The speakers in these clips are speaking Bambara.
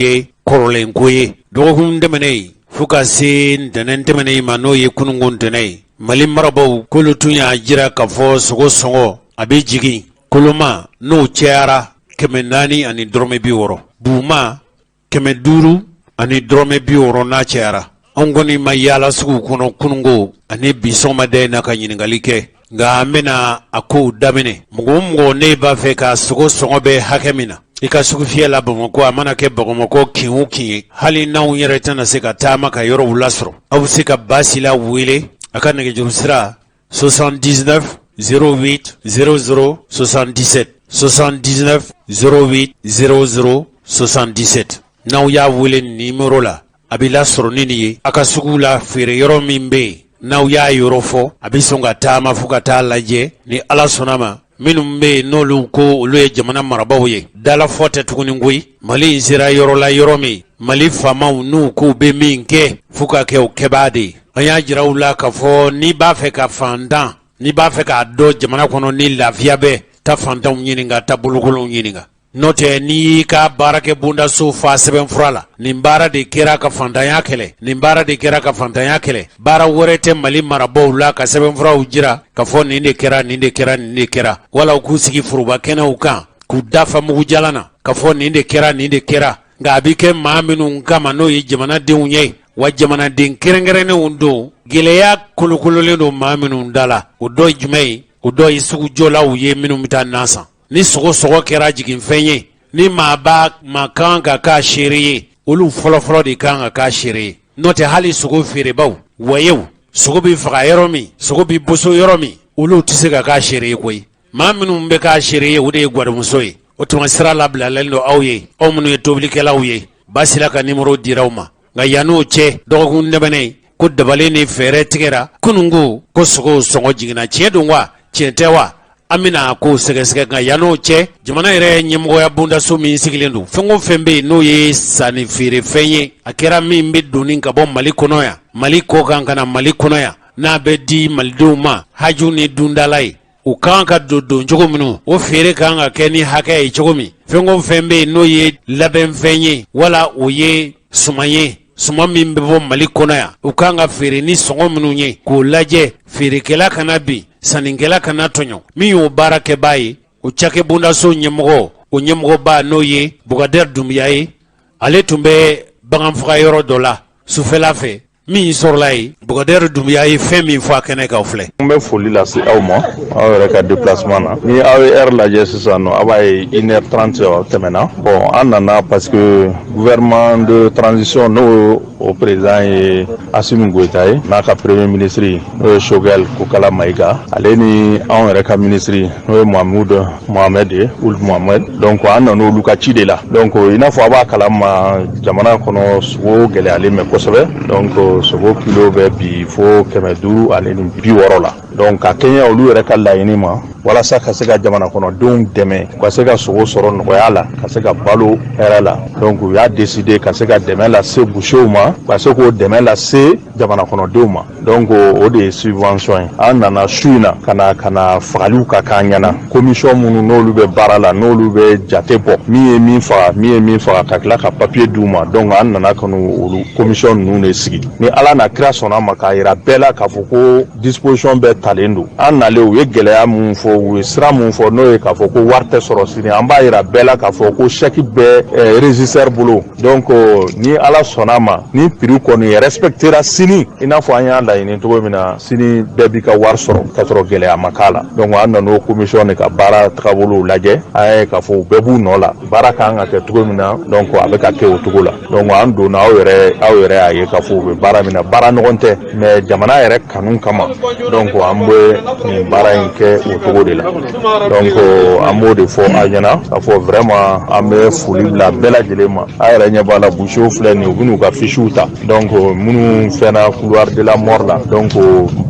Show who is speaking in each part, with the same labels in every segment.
Speaker 1: ye korolen ko ye dɔgɔkun tɛmɛnen fo ka se ntɛnɛn tɛmɛnen ma n'o ye kununko ntɛnɛn ye Mali marabaw k'olu tun y'a jira k'a fɔ sogo sɔngɔ a bɛ jigin koloma n'o cɛyara 460 buuma 500 ani dɔrɔmɛ 60 n'a cɛyara an kɔni ma yaala sugu kɔnɔ kununko ani bi sɔgɔmada na ka ɲininkali kɛ nka an bɛna a kow daminɛ mɔgɔ o mɔgɔ ne b'a fɛ ka sogo sɔngɔ bɛ hakɛ min na I ka sugu fiyɛ la Bamakɔ a mana kɛ Bamakɔ kin o kin ye hali n'anw yɛrɛ tɛna se ka taama ka yɔrɔw lasɔrɔ aw bɛ se ka Basi la wele a ka nɛgɛjuru sira 79 08 00 77 79 08 00 77 n'aw y'a wele numéro la a bɛ lasɔrɔ ni nin ye a ka sugu la feere yɔrɔ min bɛ yen n'aw y'a yɔrɔ fɔ a bɛ sɔn ka taama fo ka taa lajɛ ni Ala sɔnna ma minnu bɛ yen n'olu ko olu ye jamana marabaw ye dala fɔ tɛ tuguni koyi Mali in sera yɔrɔ la yɔrɔ min Mali faamaw n'u k'u bɛ min kɛ fo ka kɛ o kɛbaa de ye an y'a jira u la k'a fɔ n'i b'a fɛ ka fantan n'i b'a fɛ k'a dɔn jamana kɔnɔ ni lafiya bɛ ta fantanw ɲininka ta bolokolonw ɲininka n'o tɛ n'i y'i ka baarakɛ bondaso fa sɛbɛnfura la nin baara de kɛra ka fantanya kɛlɛ nin baara de kɛra ka fantanya kɛlɛ baara wɛrɛ tɛ Mali marabaw la ka sɛbɛnfuraw jira ka fɔ nin de kɛra nin de kɛra nin de kɛra wala k'u sigi foroba kɛnɛw kan k'u dafa mugu jalan na ka fɔ nin de kɛra nin de kɛra nka a bɛ kɛ maa minnu kama n'o ye jamanadenw ye wa jamanaden kɛrɛnkɛrɛnnenw don gɛlɛya kolokololen don maa minnu da la o dɔ ye jumɛn ye o dɔ ye sugujɔlaw ye minnu bɛ taa na san ni sogo kɛra jiginfɛn ye ni maa kan ka k'a seere ye olu fɔlɔfɔlɔ de kan ka k'a seere ye n'o tɛ hali sogo feerebaw wayew sogo bɛ faga yɔrɔ min sogo bɛ boso yɔrɔ min olu tɛ se ka k'a seere ye koyi maa minnu bɛ k'a seere ye o de ye gɔrimuso ye o tuma sira labilalen don aw ye aw minnu ye tobilikɛlaw ye Basi la ka numéro dira aw ma nka yan'o cɛ dɔgɔkun tɛmɛnen ko dabalen ni fɛɛrɛ tigɛra kununko ko sogo sɔngɔ jiginna tiɲɛ don wa tiɲɛ tɛ wa an bɛna ko sɛgɛsɛgɛ nka yan'o cɛ jamana yɛrɛ ɲɛmɔgɔya bondaso min sigilen don fɛn o fɛn bɛ yen n'o ye sanni feere fɛn ye a kɛra min bɛ donni ka bɔ Mali kɔnɔ yan Mali kɔ kan ka na Mali kɔnɔ yan n'a bɛ di malidenw ma haju ni dundala ye u kan ka don cogo minnu o feere kan ka kɛ ni hakɛ ye cogo min fɛn o fɛn bɛ yen n'o ye labɛnfɛn ye wala o ye suman ye suman min bɛ bɔ Mali kɔnɔ yan u kan ka feere ni sɔngɔ minnu ye k'o lajɛ feerekɛla kana bin sannikɛla kana tɔɲɔ min y'o baara kɛbaa ye o cakɛ bondaso ɲɛmɔgɔ o ɲɛmɔgɔba n'o ye Bukadɛri Dunbiya ye ale tun bɛ baganfaga yɔrɔ dɔ la sufɛla fɛ min sɔrɔla ye Bukadɛri Dunbiya ye fɛn min fɔ a kɛnɛ kan filɛ
Speaker 2: n bɛ foli lase aw ma aw yɛrɛ ka déplacement na ni aw ye heure lajɛ sisan nɔ a b'a ye 1h30 tɛmɛna bon an nana parce que gouvernement de transition n'o o président ye Assimi Goïta ye n'a ka premier ministre n'o ye Choguel Kokala Maïga ale ni anw yɛrɛ ka ministre n'o ye Mohamed ye Ould Mohamed donc an nana olu ka ci de la donc i n'a fɔ a b'a kalama jamana kɔnɔ sogo gɛlɛyalen bɛ kosɛbɛ donc sogo kilo bɛ bi fo 500 ani 60 la donc ka kɛɲɛ olu yɛrɛ ka laɲini ma walasa ka se ka jamana kɔnɔdenw dɛmɛ ka se ka sogo sɔrɔ nɔgɔya la ka se ka balo hɛrɛ la donc u y'a décider ka se ka dɛmɛ lase boucherw ma ka se k'o dɛmɛ lase jamana kɔnɔdenw ma donc o de ye subvention ye an nana su in na ka na fagaliw ka k'an ɲɛna commission minnu n'olu bɛ baara la n'olu bɛ jate bɔ min ye min faga ka tila ka papier d'u ma donc an nana ka olu commission ninnu de sigi ni Ala na kira sɔnna ma k'a yira bɛɛ la k'a fɔ ko disposition bɛɛ talen don an nalen u ye gɛlɛya mun fɔ u ye sira mun fɔ n'o ye k'a fɔ ko wari tɛ sɔrɔ sini an b'a yira bɛɛ la k'a fɔ ko chèque bɛɛ régisseur bolo donc ni Ala sɔnna ma ni prix kɔni respectera sini i n'a fɔ an y'a laɲini cogo min na sini bɛɛ b'i ka wari sɔrɔ ka sɔrɔ gɛlɛya ma k'a la donc an nana o commission de ka baara tagabolow lajɛ an ye k'a fɔ u bɛɛ b'u nɔ la baara kan ka kɛ cogo min na donc a bɛ ka kɛ o cogo la donc an donna aw yɛrɛ y'a ye k'a fɔ u bɛ baara min na baara ɲɔgɔn tɛ mais jamana yɛrɛ kanu kama donc an bɛ nin baara in kɛ o cogo de la donc an b'o de fɔ a ɲɛna k'a fɔ vraiment an bɛ foli bila bɛɛ lajɛlen ma a yɛrɛ ɲɛ b'a la boucher filɛ nin u bɛ n'u ka fiches ta donc minnu fɛnna couloir de la mort la donc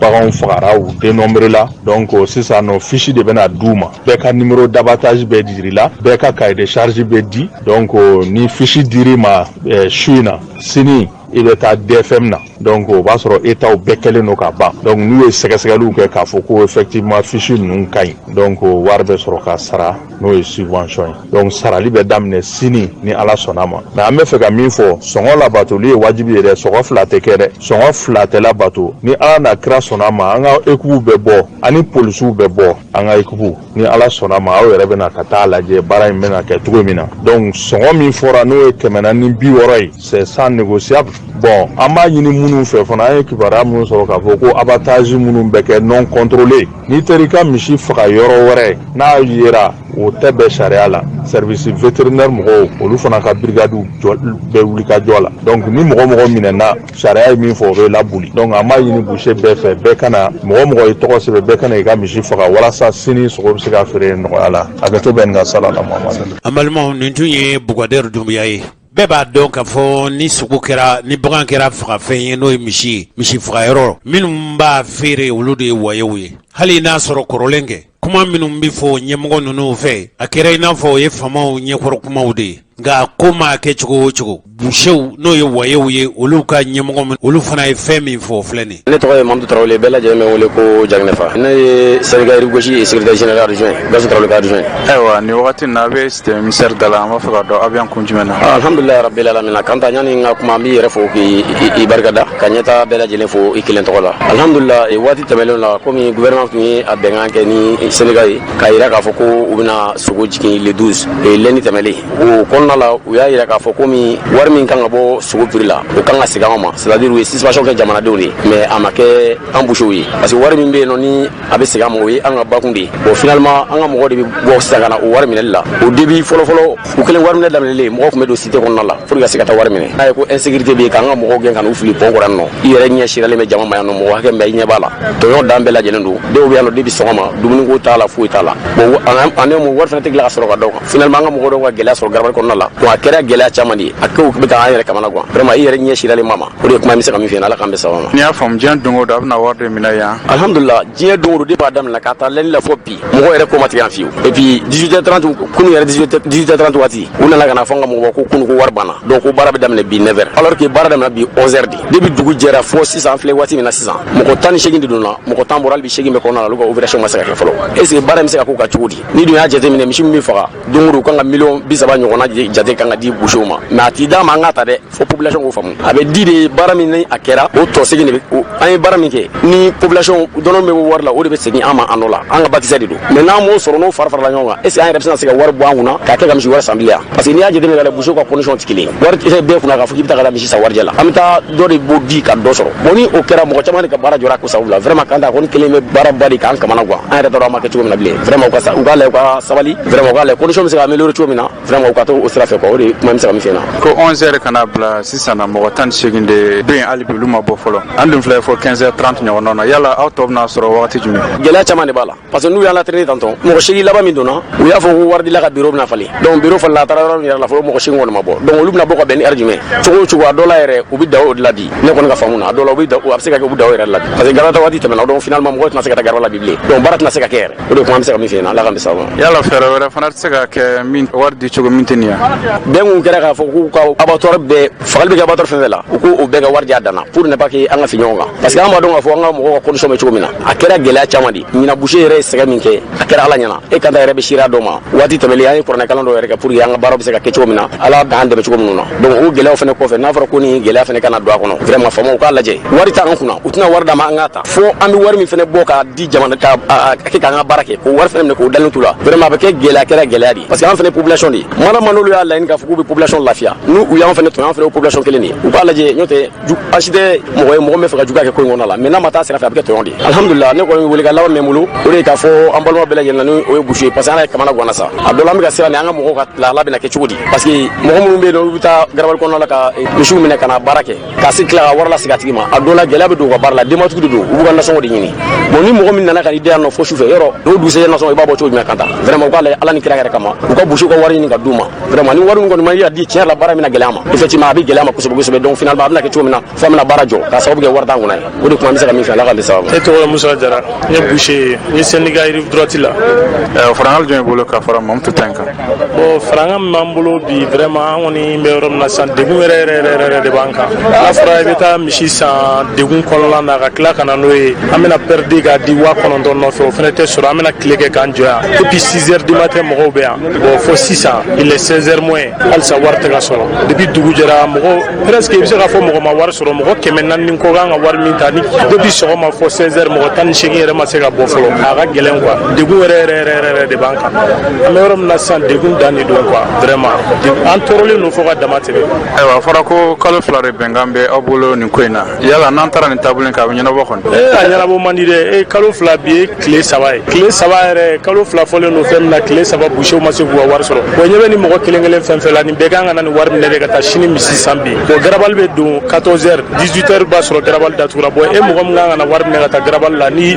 Speaker 2: baganw fagara u dénombré la donc sisan nɔ fiche de bɛna d'u ma bɛɛ ka numéro d'abattage bɛ dir'i la bɛɛ ka cahier de charge bɛ di donc ni fiche dir'i ma su in na sini i bɛ taa DFM na donc o b'a sɔrɔ état bɛɛ kɛlen don ka ban donc n'u ye sɛgɛsɛgɛliw kɛ k'a fɔ ko effectivement fiche ninnu ka ɲi donc wari bɛ sɔrɔ ka sara n'o ye subvention ye donc sarali bɛ daminɛ sini ni ala sɔnna ma mais an bɛ fɛ ka min fɔ sɔngɔ labatoli ye wajibi ye dɛ sɔngɔ fila tɛ kɛ dɛ sɔngɔ fila tɛ labato ni ala n'a kira sɔnna ma an ka équipe bɛ bɔ ani polisiw bɛ bɔ an ka équipe ni ala sɔnna ma aw yɛrɛ bɛna ka taa lajɛ baara in bɛna kɛ cogo min na donc sɔngɔ min fɔra n'o ye 460 ye c'est sans négociable bon an b'a ɲini minnu fɛ fana an ye kibaruya minnu sɔrɔ k'a fɔ ko abattage minnu bɛ kɛ non contrôlé n'i taara i ka misi faga yɔrɔ wɛrɛ n'a yera o tɛ bɛn sariya la service vétérinaire mɔgɔw olu fana ka brigade bɛ wuli ka jɔ la donc ni mɔgɔ minɛna sariya ye min fɔ o bɛ laboli donc an b'a ɲini boucher bɛɛ fɛ bɛɛ kana mɔgɔ ye tɔgɔ sɛbɛn bɛɛ kana i ka misi faga walasa sini sogo bɛ se ka feere nɔgɔya la hakɛto bɛ nin ka sala la Muhamadu.
Speaker 1: An balimaw nin tun ye Bukadɛri Dunbiya ye. Bɛɛ b'a dɔn k'a fɔ ni sogo kɛra ni bagan kɛra fagafɛn ye n'o ye misi fagayɔrɔ minnu b'a feere olu de ye wayew ye hali n'a sɔrɔ kɔrɔlen kɛ kuma minnu bɛ fɔ ɲɛmɔgɔ ninnu fɛ a kɛra i n'a fɔ o ye famaw ɲɛkɔrɔ kumaw de ye nka ko maa kɛ cogo o cogo busew n'o ye wayew ye olu ka ɲɛmɔgɔ min olu fana ye fɛn min fɔ filɛ nin
Speaker 3: ne tɔgɔ ye Mamadou Tarawele bɛɛ lajɛlen bɛ wele ko Jagnefa ne ye syndicat Rigosi et secrétaire général adjoint Gassou Tarawele ka adjoint
Speaker 4: ayiwa ni wagati na bɛ système ministère da la an b'a fɛ ka dɔn aw bɛ kun jumɛn na
Speaker 3: alhamdulilayi rabbil alamin kan ta ɲani n ka kuma n b'i yɛrɛ fo k'i barikada ka ɲɛta bɛɛ lajɛlen fo i kelen tɔgɔ la alhamdulilayi waati tɛmɛlen la komi gouvernement tun ye a bɛnkan kɛ ni syndicat ye k'a jira k'a fɔ ko u bɛna sogo jigin le 12 lundi tɛmɛlen o kɔnɔna la u y'a jira k'a fɔ komi wari min kan ka bɔ sogo prix la o kan ka segin an ma c'est à dire u ye suspension kɛ jamanadenw de mais a ma kɛ an boucher ye parce que wari min bɛ yen nɔ ni a bɛ segin an ma o ye an ka bakun de ye bon finalement an ka mɔgɔ de bɛ bɔ sisan ka na o wari minɛli la o début fɔlɔfɔlɔ u kelen wari minɛ daminɛlen mɔgɔ tun bɛ don cité kɔnɔna la pour que ka se ka taa wari minɛ n'a ye ko insécurité bɛ yen k'an ka mɔgɔw gɛn ka n'u fili pont kɔrɔ yan nɔ i yɛrɛ ɲɛ siralen bɛ jama ma yan nɔ mɔgɔ hakɛ min bɛ i ɲɛ b'a la tɔɲɔ dan bɛɛ lajɛlen don dɔw bɛ yan nɔ depuis sɔgɔma dumuniko t'a la foyi t'a la bon an mo wari fana tɛ tila ka sɔrɔ ka da o kan finalement an ka mɔgɔ dɔw ka gɛlɛya sɔrɔ garabali kɔnɔna la bon a kɛra gɛlɛya caman de ye a kɛw bɛ k'an yɛrɛ kamana gan vraiment i yɛrɛ ɲɛ siralen ma o de ye kuma min bɛ se ka min f'i ɲɛna ala k'an bɛn sababa ma.
Speaker 4: n'i y'a faamu diɲɛ don o don a bɛna wari de minɛ yan.
Speaker 3: alhamdulilah diɲɛ don o don depuis a daminɛ ka taa lɛnni la fɔ bi mɔgɔ yɛrɛ ko ma tigɛ yan fiyewu et puis 18h30 kunu yɛrɛ 18h30 waati u nana ka na fɔ an ka mɔgɔ ko kunu ko wari banna donc ko baara bɛ daminɛ bi 9h alors que baara daminɛ bi 11h de depuis dugu jɛra fɔ sisan filɛ waati min na sisan mɔgɔ 18 de donna mɔgɔ 10 bɔra hali bi 8 bɛ kɔnɔna la olu ka opération ma se ka kɛ fɔlɔ est ce que baara in bɛ se ka k'u ka cogo di ni dun y'a jateminɛ misi min bɛ faga don o don kan ka miliyɔn 30 ɲɔgɔnna jate kan ka di boucherw ma mais a t'i d'a ma an ka ta dɛ fo population k'o faamu a bɛ di de baara min ni a kɛra o tɔ segin de bɛ an ye baara min kɛ ni population dɔnni bɛ bɔ wari la o de bɛ segin an ma an nɔ la an ka bakisɛ de don mais n'an m'o sɔrɔ n'o fara farala ɲɔgɔn kan est ce que an yɛrɛ bɛ se ka se ka wari bɔ an kunna k'a kɛ ka misi wɛrɛ san bilen parce que n'i y'a jateminɛ la boucher ka condition tɛ kelen wari tɛ bɛɛ kunna k'a fɔ k'i bɛ taa ka taa misi san warijɛ la an bɛ taa dɔ de b'o di ka dɔ sɔrɔ bon ni o kɛra mɔgɔ caman de ka baara jɔra ko sababu la vraiment kan ta ko ni kelen bɛ baara ba de k'an kamana gan an yɛrɛ t'a dɔn an ma kɛ cogo min na bilen vraiment u ka lajɛ u ka sabali vraiment u ka lajɛ condition bɛ se ka améliorer cogo min na vraiment u ka to o sira fɛ quoi o de kuma bɛ se ka min f'i ɲɛna.
Speaker 4: ko 11h kana bila sisan na mɔgɔ 18 de bɛ yen hali bi olu ma bɔ fɔlɔ an dun filɛ fɔ 15h30 ɲɔgɔnna na yala aw tɔ bɛna sɔrɔ wagati jumɛn.
Speaker 3: gɛlɛya caman de b'a la parce que n'u y'an latraiter tantɔ mɔgɔ 8 laban min donna u y'a fɔ ko wari dila ka bureau bɛna falen donc bureau falila a taara yɔrɔ min yɛrɛ la fɔlɔ mɔgɔ 8 kɔni ma bɔ donc olu bɛna bɔ ka bɛn ni heure jumɛn cogo o cogo a dɔw la yɛrɛ u bɛ da o de la bi ne kɔni ka faamu na a dɔw la a bɛ se ka kɛ u bɛ da o yɛrɛ la bi parce que garabata waati tɛmɛna donc finalement mɔgɔ tɛna se ka taa garaba la bi bilen donc baara tɛna se ka kɛ yɛrɛ o de kuma bɛ se ka min f'i ɲɛna ala k'an bɛ sababa ma.
Speaker 4: yala fɛɛrɛ wɛrɛ fana tɛ se ka kɛ min wari di cogo min tɛ nin yan.
Speaker 3: bɛn kun kɛra k'a fɔ k'u ka abattoir bɛɛ fagali bɛ kɛ abattoir fɛn fɛn la u k'o bɛɛ ka wari di a dan na pour ne pas que an ka fi ɲɔgɔn kan parce que an b'a dɔn k'a fɔ an ka mɔgɔw ka condition bɛ cogo min na a kɛra gɛlɛya caman de ɲina boucher yɛrɛ ye sɛgɛn min kɛ a kɛra ala ɲɛna e kan ta yɛrɛ bɛ sira dɔ ma waati tɛmɛlen an ye kuranɛkalan dɔ yɛrɛ kɛ pour que an ka baara bɛ se ka kɛ cogo min na ala b'an dɛmɛ cogo minnu na donc o gɛlɛyaw fana kɔfɛ n'a fɔra ko ni gɛlɛya fana kana don a kɔnɔ vraiment faamaw k'a lajɛ wari t'an kunna u tɛna wari d'a ma an k'a ta fo an bɛ wari min fana bɔ k'a di jamana ka kɛ k'an ka baara kɛ k'o wari fana minɛ k'o dalen t'u la vraiment a bɛ kɛ gɛlɛya kɛra gɛlɛya de parce que an fana population de mana man n'olu y'a laɲini k'a fɔ k'u bɛ population lafiya n'u u y'an fana tɔn an fana ye population kelen de ye u k'a lajɛ n'o tɛ asi tɛ mɔgɔ ye mɔgɔ min bɛ fɛ ka juguya kɛ ko in kɔnɔna la mais n'a ma taa sira fɛ a bɛ kɛ tɔɲɔn de ye alhamdulilah ne kɔni wele ka laban bɛ n bolo o de ye k'a fɔ an balima bɛɛ lajɛlen na ni o ye boucher ye parce que an yɛrɛ kamana ganna sa a dɔ la an bɛ ka siran an ka mɔgɔw ka lahala bɛna kɛ cogo di parce que mɔgɔ minnu bɛ yen nɔ olu bɛ taa garabali kɔnɔna la ka misiw minɛ ka na baara kɛ ka se tila ka wari lasegin a tigi ma a dɔ la gɛlɛya bɛ don u ka baara la denbatigiw de don u b'u ka nasɔngɔ de ɲini bon ni mɔgɔ min nana ka n'i den yan nɔ fo sufɛ yɔrɔ n'o dugusɛjɛ nasɔngɔ i b'a bɔ cogo jumɛn kan ta vraiment u k'a lajɛ ala ni kira yɛrɛ kama u ka boucher ka wari ɲini ka d'u ma vraiment ni waru ngoni ma ya di tiers la bara mina gelama effectivement abi gelama kusubu donc finalement abna ke tumina famna barajo ka sababu ge warda ngona o de kuma misaka min fa la ka de sababu
Speaker 5: eto Musa Jara ne boucher ni Sénégal rive droite là
Speaker 4: frangal joy bolo ka fara mom to tanka
Speaker 5: o franga mambulo bi vraiment oni mberom na san de re de banka la fra beta mishi san de gun kolla na ka kla kana noy amena perdi ga di wa kono don no fo fenete sur amena kleke kan joya depuis 6h du matin mo go be bon fo 600 il est 16h moins al sa warta ga solo depuis dugu jara mo presque bi se ga fo mo ma war solo mo kemenan nin ko ga war min tani depuis so ma fo 16h mo tan shigi re ma se ga bo folo aga gelen quoi de gu re de banka amerom na san de gun dani do quoi vraiment antorole no fo ga damate
Speaker 4: aywa fara ko kalo flare bengambe abulo ni koina yala nan tara ni tabulin ka nyina bokon
Speaker 5: a nyana bo mandide kalo fla bi clé sabaye re kalo fla fole no fem na clé saba boucher ma se bo war solo ko nyebe ni mo kelengelen fem fela ni beganga nan war mi ne ga ta shini misi sambi ko garabal be do 14h 18h ba solo garabal da tura bo e mo gam nga na war mi ne ga ta garabal la ni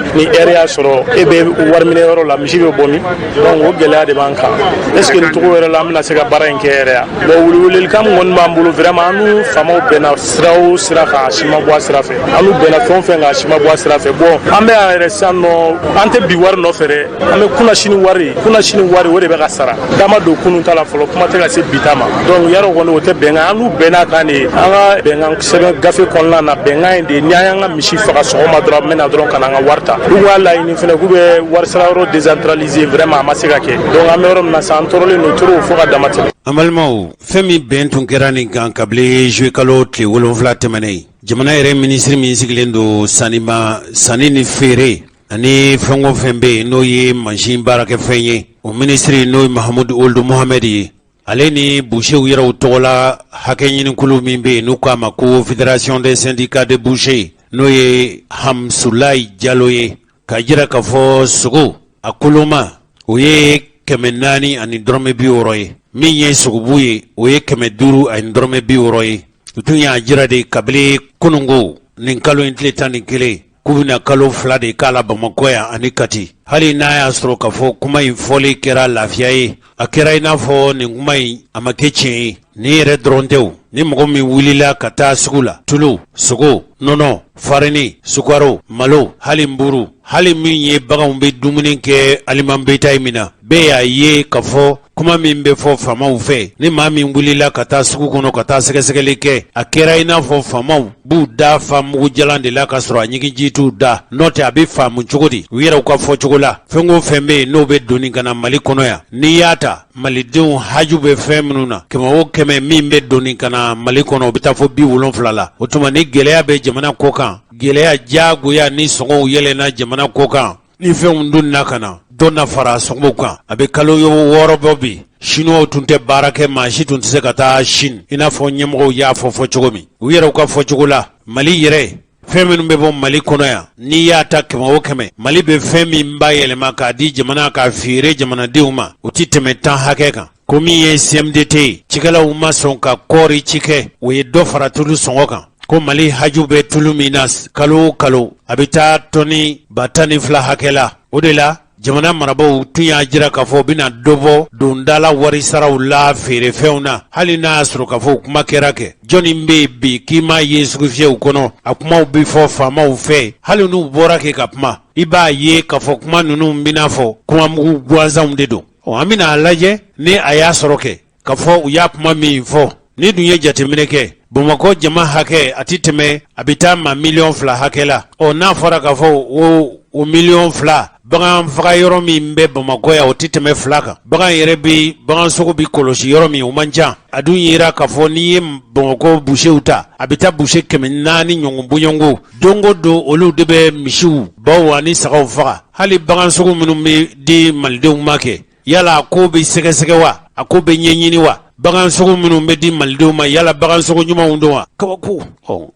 Speaker 5: area solo e be war mi ne ro la misi be bomi donc o gele ade banka est ce que ni to wera la mina se ga bara en area bo wulul kam ngon mambulo vraiment nu famo bena sraw sraka shima bo srafe alu bena fonfe nga shima bo srafe bon ambe a resano ante bi war no fere ame kuna shini wari wore be ga sara dama do kunu tala folo kuma te ga se bitama donc yaro gono wote benga anu bena kani anga benga sebe gafe konna na benga inde nyanga mishi faka so ma dra mena dron kana nga warta wala ini fene gube war sara ro décentraliser vraiment masika ke donc amerom na santorole no turu fo ga damate
Speaker 1: amalmau femi bentun kerani kan kable jouer kalo te wolofla temane jamana yɛrɛ ministre min sigilen do sanini feere ani fɛngo fɛn be n'o ye mansin baarakɛ fɛn ye o ministre n'o ye Mahamud Ould Mohamed ye ale ni boucherw yɛrɛw tɔgɔla hakɛ ɲinikulu min be n'u k'a ma ko Fédération des syndicats de bouchers n'o ye Hamsulai Jalo ye ka jira k'a fɔ sogo a koloma o ye 400 ani dɔrɔmɛ 60 ye min ye sogobu ye o ye 500 ani dɔrɔmɛ 60 ye u tun y'a jira de kabili kunungo nin kalo in tile 11 k'u bɛna kalo 2 de k'a la Bamakɔ yan ani Kati hali n'a y'a sɔrɔ k'a fɔ kuma in fɔli kɛra lafiya ye a kɛra i n'a fɔ nin kuma in a ma kɛ tiɲɛ ye ni yɛrɛ dɔrɔn tɛ o ni mɔgɔ min wulila ka taa sugu la tulu sogo nɔnɔ farini sukaro malo hali nburu hali min ye baganw bɛ dumuni kɛ aliman betayi min na bɛɛ y'a ye k'a fɔ kuma min bɛ fɔ faamaw fɛ ni maa min wulila ka taa sugu kɔnɔ ka taa sɛgɛsɛgɛli kɛ a kɛra i n'a fɔ faamaw b'u da fa mugujalan de la ka sɔrɔ a ɲigiji t'u da n'o tɛ a bɛ faamu cogo di u yɛrɛw ka fɔ cogo la fɛn o fɛn bɛ yen n'o bɛ doni ka na Mali kɔnɔ yan n'i y'a ta malidenw haju bɛ fɛn minnu na 100 min bɛ doni ka na Mali kɔnɔ o bɛ taa fɔ 70 la o tuma ni gɛlɛya bɛ jamana kɔ kan gɛlɛya jagoya ni sɔngɔw yɛlɛnna jamana kɔ kan ni fɛnw dunna ka na dɔ na fara sɔngɔw kan a bɛ kalo 6 bɔ bi Chinois tun tɛ baara kɛ maa si tun tɛ se ka taa Chine i n'a fɔ ɲɛmɔgɔw y'a fɔ cogo min u yɛrɛw ka fɔ cogo la Mali yɛrɛ fɛn minnu bɛ bɔ Mali kɔnɔ yan n'i y'a ta 100 Mali bɛ fɛn min ba yɛlɛma k'a di jamana k'a feere jamanadenw ma o ti tɛmɛ 10 hakɛ kan ko min ye CMDT cikɛlaw ma sɔn ka kɔɔri ci kɛ o ye dɔ fara tulu sɔngɔ kan ko Mali haju bɛ tulu min na kalo o kalo a bɛ taa tɔni 12 hakɛ la o de la jamana marabaw tun y'a jira k'a fɔ bɛna dɔ bɔ dondala wari saraw la feerefɛnw na hali n'a y'a sɔrɔ k'a fɔ kuma kɛra kɛ jɔnni bɛ bi k'i ma ye sugufiyɛw kɔnɔ a kumaw bɛ fɔ faamaw fɛ hali n'u bɔra kɛ ka kuma i b'a ye k'a fɔ kuma ninnu bɛna fɔ kuma mugu gansanw de don an bɛna a lajɛ ni a y'a sɔrɔ kɛ k'a fɔ u y'a kuma min fɔ ni dun ye jateminɛ kɛ Bamakɔ jama hakɛ a ti tɛmɛ a bɛ taa ma 2 hakɛ la n'a fɔra k'a fɔ o 2 bagan faga yɔrɔ min bɛ Bamakɔ yan o ti tɛmɛ 2 kan bagan yɛrɛ bɛ bagan sogo bi kɔlɔsi yɔrɔ min o man ca a dun yera k'a fɔ n'i ye Bamakɔ boucherw ta a bɛ taa boucher 400 ɲɔgɔn bɔɲɔgɔnko don o don olu de bɛ misiw baw ani sagaw faga hali bagan sogo minnu bɛ di malidenw ma kɛ yala a ko bɛ sɛgɛsɛgɛ wa a ko bɛ ɲɛɲini wa bagan sogo minnu bɛ di malidenw ma yala bagan sogo ɲumanw don wa kabako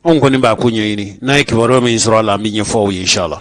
Speaker 1: anw kɔni b'a ko ɲɛɲini n'a ye kibaruya min sɔrɔ a la an bɛ ɲɛfɔ aw ye inshallah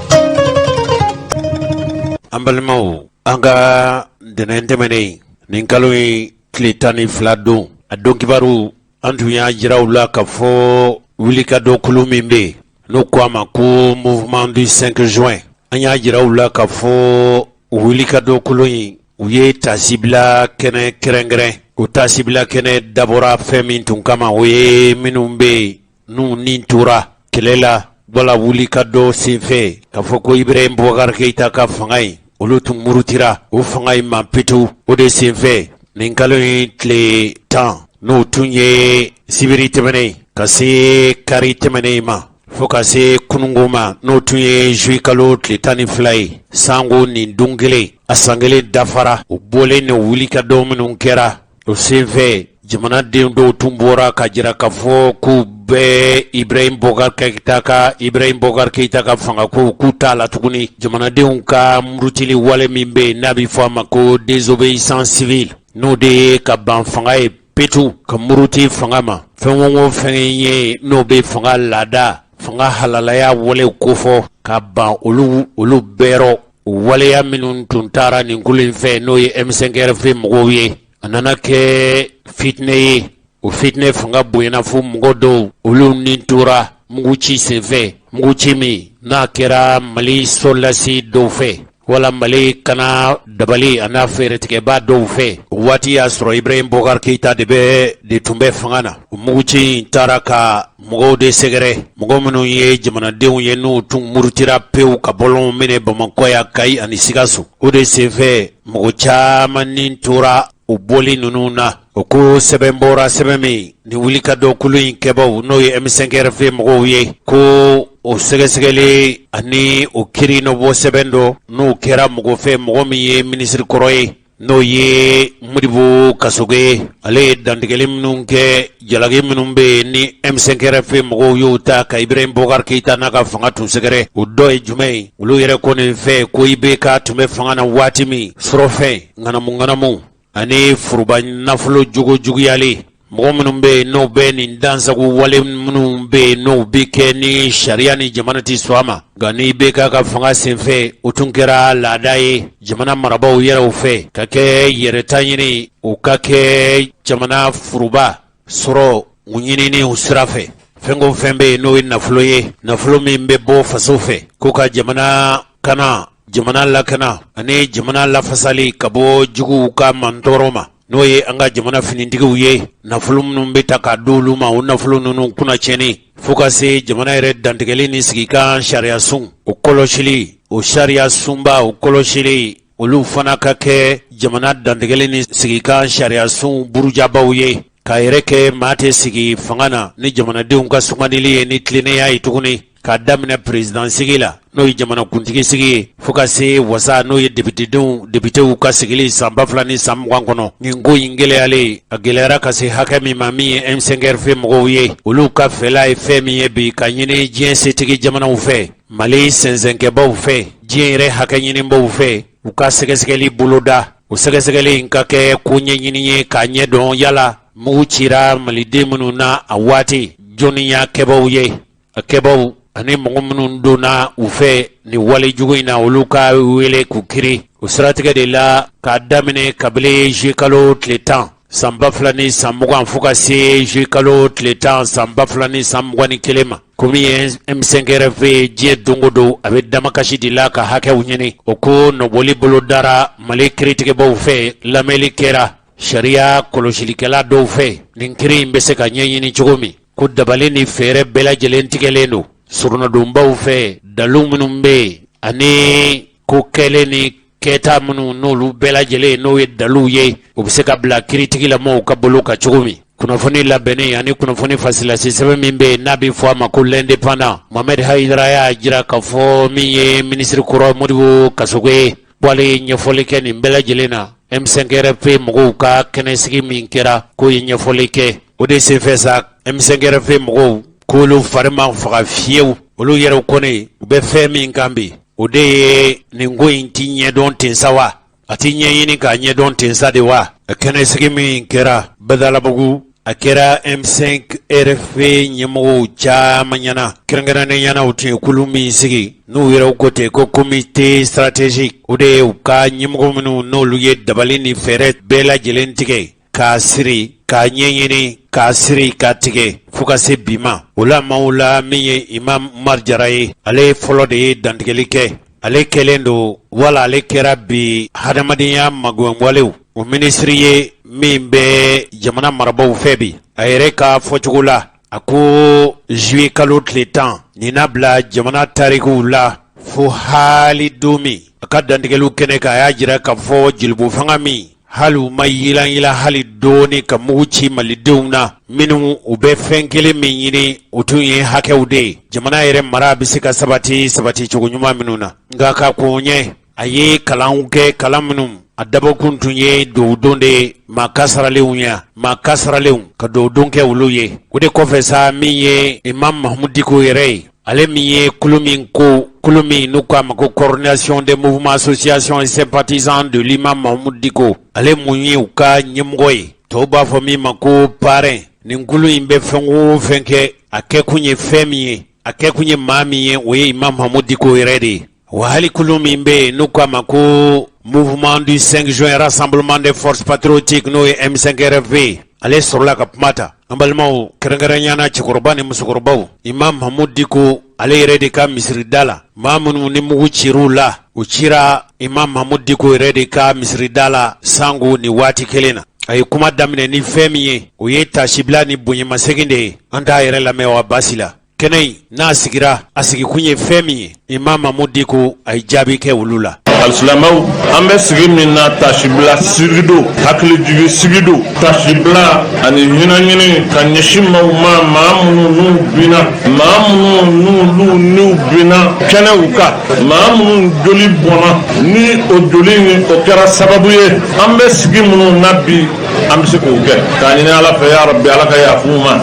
Speaker 1: an balimaw an ka dɛnɛn tɛmɛnen nin kalo ye tile 12 don a don kibaru an tun y'a jira u la ka fɔ wulikajɔ kulu min bɛ yen n'o ko a ma ko mouvement du 5 juin an y'a jira u la ka fɔ wulikajɔ kulu in u ye tasibila kɛnɛ kɛrɛnkɛrɛn o tasibila kɛnɛ dabɔra fɛn min tun kama o ye minnu be n'u nin tora kɛlɛ la wala wuli ka dɔ senfɛ k'a fɔ ko Ibrahim Boubacar Keita ka fanga ye olu tun murutira o fanga in ma petu o de senfɛ nin kalo in tile 10 n'o tun ye sibiri tɛmɛnen ka se kari tɛmɛnen ma fo ka se kunungo ma n'o tun ye juillet kalo tile 12 ye sango nin don kelen a san kelen dafara o bɔlen ni wuli ka dɔ minnu kɛra o senfɛ jamanaden dɔw tun bɔra ka jira k'a fɔ k'u bɛɛ Ibrahim Boubacar Keita ka fanga ko k'u t'a la tuguni jamanadenw ka murutili wale min bɛ n'a bɛ fɔ a ma ko désobéissance civile n'o de ye ka ban fanga ye petu ka muruti fanga ma fɛn o fɛn ye n'o bɛ fanga laada fanga halalaya walew kofɔ ka ban olu bɛɛ waleya minnu tun taara nin kulu in fɛ n'o ye M5 RFI mɔgɔw ye a nana kɛ fitinɛ ye o fitinɛ fanga bonyana fo mɔgɔ dɔw olu nin tora mugu ci senfɛ mugu ci min n'a kɛra Mali sɔrɔdasi dɔw fɛ wala Mali kana dabali a n'a fɛɛrɛtigɛba dɔw fɛ o waati y'a sɔrɔ Ibrahim Boubacar Keita de tun bɛ fanga na o mugu ci in taara ka mɔgɔw de sɛgɛrɛ mɔgɔ minnu ye jamanadenw ye n'u tun murutira pewu ka bɔlɔnw minɛ Bamakɔ ya Kayi ani Sikaso o de senfɛ mɔgɔ caman nin tora o bɔli ninnu na o ko sɛbɛn bɔra sɛbɛn min ni wuli ka dɔ kulu in kɛbaw n'o ye M5 RFI mɔgɔw ye ko o sɛgɛsɛgɛli ani o kiri no bɔ sɛbɛn dɔ n'o kɛra mɔgɔ fɛ mɔgɔ min ye minisiri kɔrɔ ye n'o ye Modibo Kasoge ale ye dantigɛli minnu kɛ jalaki minnu bɛ ni M5 RFI mɔgɔw y'o ta ka Ibrahim Boubacar Keita n'a ka fanga tun sɛgɛrɛ o dɔ ye jumɛn ye olu yɛrɛ ko nin fɛ ko IBK tun bɛ fanga na waati min sɔrɔfɛn ŋanamu ani furuba nafolo juguyali mɔgɔ minnu bɛ yen n'o bɛ nin dansago wale minnu bɛ yen n'o bɛ kɛ ni sariya ni jamana tɛ sɔn a ma nka ni bɛ ka fanga senfɛ o tun kɛra laada ye jamana marabaaw yɛrɛw fɛ ka kɛ yɛrɛta ɲini o ka kɛ jamana furuba sɔrɔ u ɲinini u sira fɛ fɛn o fɛn bɛ yen n'o ye nafolo ye nafolo min bɛ bɔ faso fɛ ko ka jamana kana jamana lakana ani jamana lafasali ka bɔ juguw ka mantɔrɔ ma n'o ye an ka jamana finitigiw ye nafolo minnu bɛ ta ka d'olu ma o nafolo ninnu kunna tiɲɛni fo ka se jamana yɛrɛ dantigɛli ni sigikan sariya sun o kɔlɔsili o sariya sunba o kɔlɔsili olu fana ka kɛ jamana dantigɛli ni sigikan sariya sun burujabaw ye k'a yɛrɛ kɛ maa tɛ sigi fanga na ni jamanadenw ka sugandili ye ni tilennenya ye tuguni k'a daminɛ présidansigi la n'o ye jamanakuntigi sigi ye fo ka se wasa n'o ye députéw ka sigili san 2000 ni san 20 kɔnɔ nin ko in gɛlɛyalen a gɛlɛyara ka se hakɛ min ma min ye M5 RFI mɔgɔw ye olu ka fɛla ye fɛn min ye bi ka ɲini diɲɛ setigi jamanaw fɛ Mali sɛnsɛnkɛbaw fɛ diɲɛ yɛrɛ hakɛ ɲinibaw fɛ u ka sɛgɛsɛgɛli boloda o sɛgɛsɛgɛli in ka kɛ ko ɲɛɲini ye k'a ɲɛ dɔn yala mugu cira maliden minnu na a waati jɔnni y'a kɛbaw ye a kɛbaw ani mɔgɔ minnu donna u fɛ ni wale jugu in na olu ka wele k'u kiri o siratigɛ de la k'a daminɛ kabini juillet kalo tile 10 san 2000 ni san 20 fo ka se juillet kalo tile 10 san 2000 ni san 21 ma komi M5 RFI diɲɛ don o don a bɛ damakasi de la ka hakɛw ɲini o ko nɔbɔli bolo dara Mali kiritigɛbaw fɛ lamɛnli kɛra sariya kɔlɔsilikɛla dɔw fɛ nin kiri in bɛ se ka ɲɛɲini cogo min ko dabali ni fɛɛrɛ bɛɛ lajɛlen tigɛlen don surunadonbaw fɛ dalu minnu bɛ yen ani ko kɛlen ni kɛta minnu n'olu bɛɛ lajɛlen n'o ye daluw ye o bɛ se ka bila kiritigilamɔgɔw ka bolo kan cogo min kunnafoni labɛnnen ani kunnafoni fasilasi sɛbɛn min bɛ yen n'a bɛ fɔ a ma ko l'indépendant Mohamed Haidara y'a jira k'a fɔ min ye minisiri kɔrɔ Modibo Kasoge wale ɲɛfɔli kɛ nin bɛɛ lajɛlen na M5 RFI mɔgɔw ka kɛnɛsigi min kɛra k'o ye ɲɛfɔli kɛ o de senfɛ sa M5 RFI mɔgɔw k'olu fari ma faga fiyewu olu yɛrɛw kɔni u bɛ fɛn min kan bi o de ye nin ko in ti ɲɛdɔn ten sa wa a ti ɲɛɲini k'a ɲɛdɔn ten sa de wa a kɛnɛsigi min kɛra Badalabugu a kɛra M5 RFI ɲɛmɔgɔw caman ɲɛna kɛrɛnkɛrɛnnen ɲɛna u tun ye kulu min sigi n'u yɛrɛw ko ten ko comité stratégique o de ye u ka ɲɛmɔgɔ minnu n'olu ye dabali ni fɛɛrɛ bɛɛ lajɛlen tigɛ k'a siri k'a ɲɛɲini k'a siri k'a tigɛ fo ka se bi ma o la maaw la min ye Imam Umar Jara ye ale fɔlɔ de ye dantigɛli kɛ ale kɛlen do wala ale kɛra bi hadamadenya magwɛnwalew o minisiri ye min bɛ jamana marabaw fɛ bi a yɛrɛ ka fɔcogo la a ko juillet kalo tile 10 nin na bila jamana tarikuw la fo hali don min a ka dantigɛliw kɛnɛ kan a y'a jira k'a fɔ jelibo fanga min hali u ma yilan hali dɔɔni ka mugu ci malidenw na minnu u bɛ fɛn kelen min ɲini o tun ye hakɛw de ye jamana yɛrɛ mara bɛ se ka sabati cogo ɲuman minnu na nka ka kun ɲɛ a ye kalanw kɛ kalan minnu a dabɔkun tun ye dowudon de ye maa kasaralenw ɲɛ maa kasaralenw ka dowudon kɛ olu ye o de kɔfɛ sa min ye imam mahamudu diko yɛrɛ ye ale min ye kulu min n'u k'a ma ko coordination des mouvements associations et sympathisants de l'imam Mahamudu Diko ale mun ye u ka ɲɛmɔgɔ ye tɔw b'a fɔ min ma ko parrain nin kulu in bɛ fɛn o fɛn kɛ a kɛkun ye fɛn min ye a kɛkun ye maa min ye o ye imam Mahamudu Diko yɛrɛ de ye wa hali kulu min bɛ yen n'u k'a ma ko mouvement du 5 juin rassemblement des forces patriotiques n'o ye M5 revue ale sɔrɔla ka kuma ta an balimaw kɛrɛnkɛrɛnyana cɛkɔrɔba ni musokɔrɔbaw imam Mahamudu Diko ale yɛrɛ de ka misirida la maa minnu ni mugu cir'u la u cira imam Mahamudu Diko yɛrɛ de ka misirida la sango ni waati kelen na a ye kuma daminɛ ni fɛn min ye o ye tasibila ni bonyamasegin de ye an t'a yɛrɛ lamɛn wa basi la kɛnɛ in n'a sigira a sigikun ye fɛn min ye imam Mahamudu Diko a ye jaabi kɛ olu la
Speaker 6: alisilamɛw an bɛ sigi min na tasibila sigi do hakilijigi sigi do tasibila ani ɲɛnaɲini ka ɲɛsin maaw ma maa minnu n'u binna maa minnu n'u binna kɛnɛw kan maa minnu joli bɔnna ni o joli in o kɛra sababu ye an bɛ sigi minnu na bi an bɛ se k'o kɛ k'a ɲini ala fɛ ya rabbi ala ka yafa u ma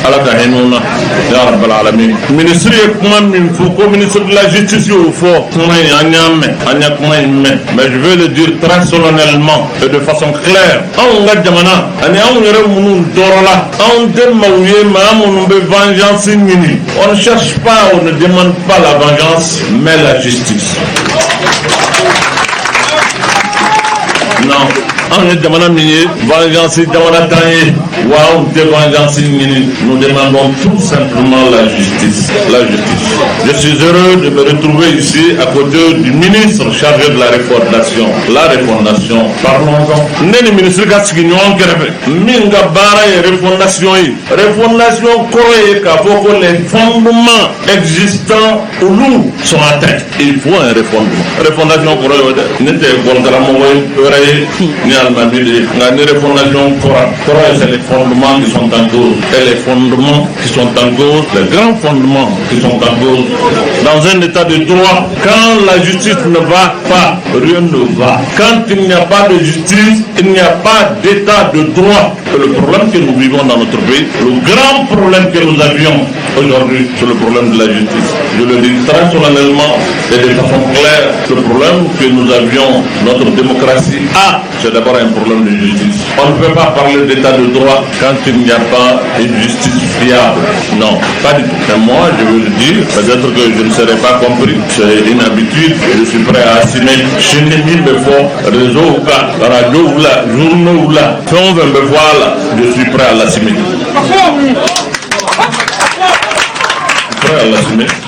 Speaker 6: ala ka hinɛ u na ya rabbal alamin minisiri ye kuma min fɔ ko ministre de la justice y'o fɔ kuma in an y'a mɛn mais je veux le dire très solennellement et de façon claire anw ka jamana ani anw yɛrɛ minnu tɔɔrɔla anw tɛ maaw ye maa minnu bɛ vengeance ɲini on ne cherche pas on ne demande pas la vengeance mais la justice non anw ye jamana min ye vengeance jamana t'an ye wa anw tɛ vengeance ɲini nous demandons tout simplement la justice je suis heureux de me retrouver ici à côté du ministre chargé de la refondation parlons-en ne ni ministre ka sigi ɲɔgɔn kɛrɛfɛ min ka baara ye refondation ye refondation kɔrɔ ye k'a fɔ ko les fondements existants olu sont atteints il faut un refondation kɔrɔ ye o dɛ ne tɛ école karamɔgɔ wɛrɛ ye ni alimami de ye nka ni refondation kɔrɔ ye c'est les fondements qui sont en cause et les fondements qui sont en cause les grands fondements qui sont en cause dans un état de droit quand la justice ne va pas rien ne va quand il n'y a pas de justice il n'y a pas d'état de droit et le problème que nous vivons dans notre pays le grand problème que nous avions aujourd'hui c'est le problème de la justice je le dis très solennellement et de façon claire le problème que nous avions notre démocratie c'est d'abord un problème de justice on ne peut pas parler d'état de droit quand il n'y a pas une justice fiable non pas du tout et moi je veux le dire peut-être que je ne serai pas compris c'est une habitude je suis prêt à assumer chaîne min bɛ fɔ réseau ou la radio ou la journaux ou la fɛn o fɛn bɛ fɔ a la je suis prêt à l'assumer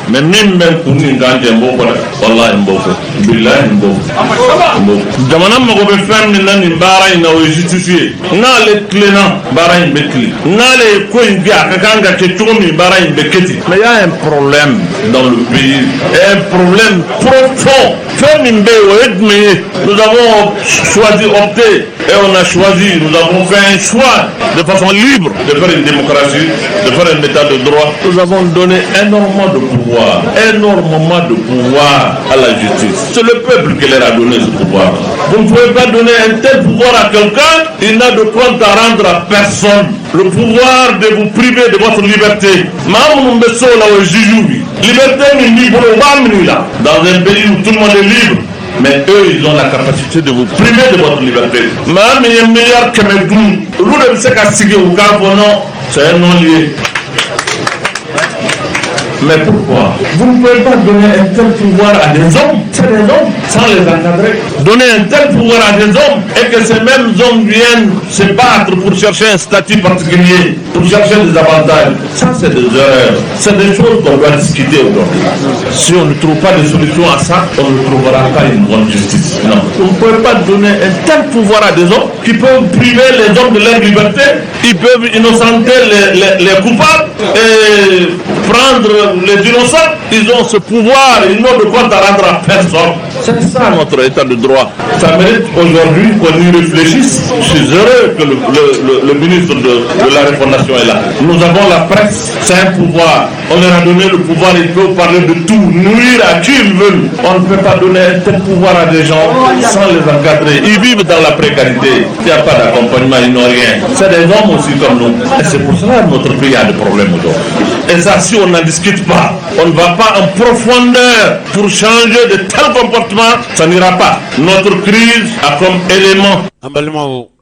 Speaker 6: mais min bɛ kun nin kan cɛ n b'o fɔ dɛ walahi n b'o fɔ bilahi n b'o fɔ jamana mago bɛ fɛn min na nin baara in na o ye justice ye n'ale tilenna baara in bɛ tilen n'ale ye ko in kɛ a ka kan ka kɛ cogo min baara in bɛ kɛ ten mais il y a un problème dans le pays un problème profond fɛn min bɛ yen o ye jumɛn ye nous avons opté et on a choisi nous avons fait un choix de façon libre de faire une démocratie de faire un état de droit nous avons donné énormément de pouvoir à la justice c'est le peuple qui leur a donné ce pouvoir vous ne pouvez pas donner un tel pouvoir à quelqu'un il n'a de compte à rendre à personne le pouvoir de vous priver de votre liberté liberté dans un pays où tout le monde est libre mais eux ils ont la capacité de vous priver de votre liberté c'est un non lié Mais pourquoi? Vous ne pouvez pas donner un tel pouvoir à des hommes, c'est des hommes, sans les encadrer. Donner un tel pouvoir à des hommes et que ces mêmes hommes viennent se battre pour chercher un statut particulier, pour chercher des avantages. Ça, c'est des erreurs. C'est des choses qu'on doit discuter aujourd'hui. Si on ne trouve pas de solution à ça, on ne trouvera pas une bonne justice. Non. On ne peut pas donner un tel pouvoir à des hommes qui peuvent priver les hommes de leur liberté, ils peuvent innocenter les coupables et prendre les innocents. Ils ont ce pouvoir, ils n'ont de compte à rendre à personne. C'est ça notre état de droit. Ça mérite aujourd'hui qu'on y réfléchisse. Je suis heureux que le ministre de la Refondation est là. Nous avons la presse, c'est un pouvoir. On leur a donné le pouvoir, ils peuvent parler de tout, nuire à qui ils veulent. On ne peut pas donner un tel pouvoir à des gens sans les encadrer. Ils vivent dans la précarité. Il n'y a pas d'accompagnement, ils n'ont rien. C'est des hommes aussi comme nous. Et c'est pour cela que notre pays a des problèmes aujourd'hui. Et ça, si on n'en discute pas, on ne va pas en profondeur pour changer de tels comportements, ça n'ira pas. Notre crise a comme élément.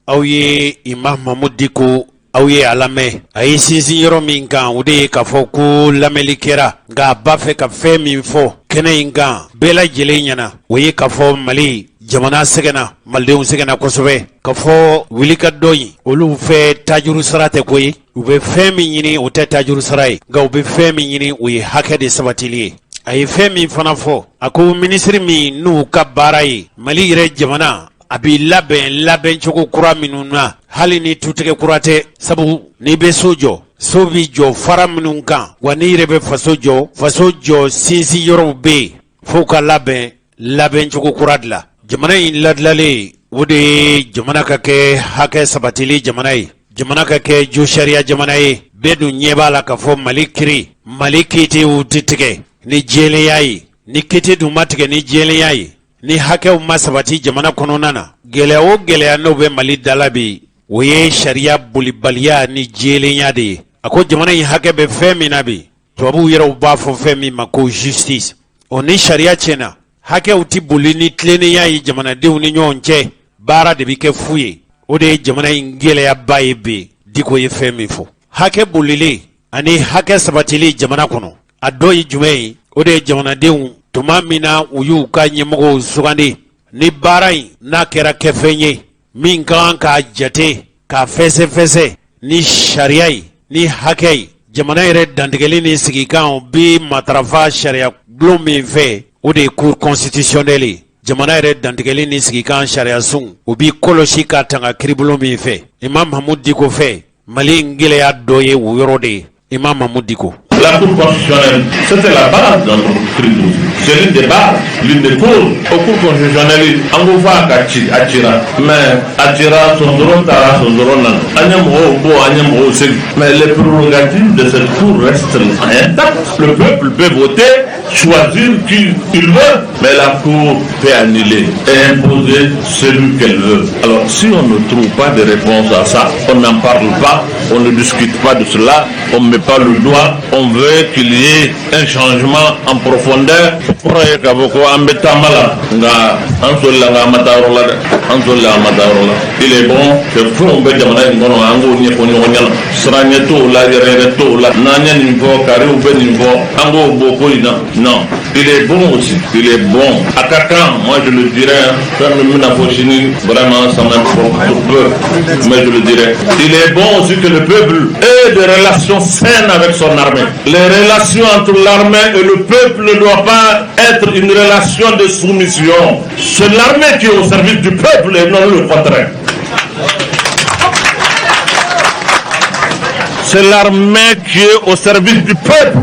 Speaker 1: Aouye Imam Mahmoud Diko Aouye Alame Aïe sinsin yoro min kan o de ye k'a fɔ ko lamɛnli kɛra nka a b'a fɛ ka fɛn min fɔ kɛnɛ in kan bɛɛ lajɛlen ɲɛna o ye k'a fɔ Mali jamana sɛgɛnna malidenw sɛgɛnna kosɛbɛ k'a fɔ wulikajɔ in olu fɛ tajuru sara tɛ ko ye u bɛ fɛn min ɲini o tɛ tajuru sara ye nka u bɛ fɛn min ɲini o ye hakɛ de sabatili ye a ye fɛn min fana fɔ a ko minisiri min n'u ka baara ye Mali yɛrɛ jamana a b'i labɛn cogo kura minnu na hali ni tutigɛ kura tɛ sabu n'i bɛ so jɔ so b'i jɔ fara minnu kan wa n'i yɛrɛ bɛ faso jɔ sinsin yɔrɔw bɛ yen f'u ka labɛn cogo kura dilan jamana in ladilalen o de ye jamana ka kɛ hakɛ sabatili jamana ye jamana ka kɛ jo sariya jamana ye bɛɛ dun ɲɛ b'a la k'a fɔ Mali kiitew tɛ tigɛ ni jɛlenya ye ni kiite dun ma tigɛ ni jɛlenya ye ni hakɛw ma sabati jamana kɔnɔna na gɛlɛya o gɛlɛya n'o bɛ Mali dala bi o ye sariya bolibaliya ni jɛlenya de ye a ko jamana in hakɛ bɛ fɛn min na bi tubabuw yɛrɛw b'a fɔ fɛn min ma ko justice o ni sariya tiɲɛna hakɛw ti boli ni tilennenya ye jamanadenw ni ɲɔgɔn cɛ baara de bɛ kɛ fu ye o de ye jamana in gɛlɛyaba ye bi Diko ye fɛn min fɔ hakɛ bolilen ani hakɛ sabatili jamana kɔnɔ a dɔ ye jumɛn ye o de ye jamanadenw tuma min na u y'u ka ɲɛmɔgɔw sugandi ni baara in n'a kɛra kɛfɛn ye min ka kan k'a jate k'a fɛsɛfɛsɛ ni sariya ye ni hakɛ ye jamana yɛrɛ dantigɛli ni sigikan bi matarafa sariya bulon min fɛ o de ye cour constitutionnelle ye jamana yɛrɛ dantigɛli ni sigikan sariya sun o bi kɔlɔsi ka tanga kiribulon min fɛ Imam Mahmoud Diko fɛ Mali in gɛlɛya dɔ ye o yɔrɔ de ye Imam Mahmoud Diko.
Speaker 6: La Cour constitutionnelle, c'était la base dans notre crise. C'est l'une des bases, l'une des causes. Au Cour constitutionnelle, on va voir Atira. Mais Atira, son drone, Tara, son drone, mais les prérogatives de cette Cour restent intactes. Le peuple peut voter, choisir qui il veut, mais la Cour peut annuler et imposer celui qu'elle veut. Alors, si on ne trouve pas de réponse à ça, on n'en parle pas, on ne discute pas de cela, on ne met pas le doigt, on veut qu'il y ait un changement en profondeur. Il est bon que Fumbe Jamana Ngono Ango Nyeponyonyala, Sranyeto, la Yereto, la Nanya Nimbo, Karu Benimbo, Ango Bokoina. Non, il est bon aussi, il est bon. À Kakan, moi je le dirais, faire le Muna Fochini, vraiment ça m'importe peu, mais je le dirais. Il est bon aussi que le peuple ait des relations saines avec son armée. Les relations entre l'armée et le peuple ne doivent pas être une relation de soumission. C'est l'armée qui est au service du peuple et non le contraire. C'est l'armée qui est au service du peuple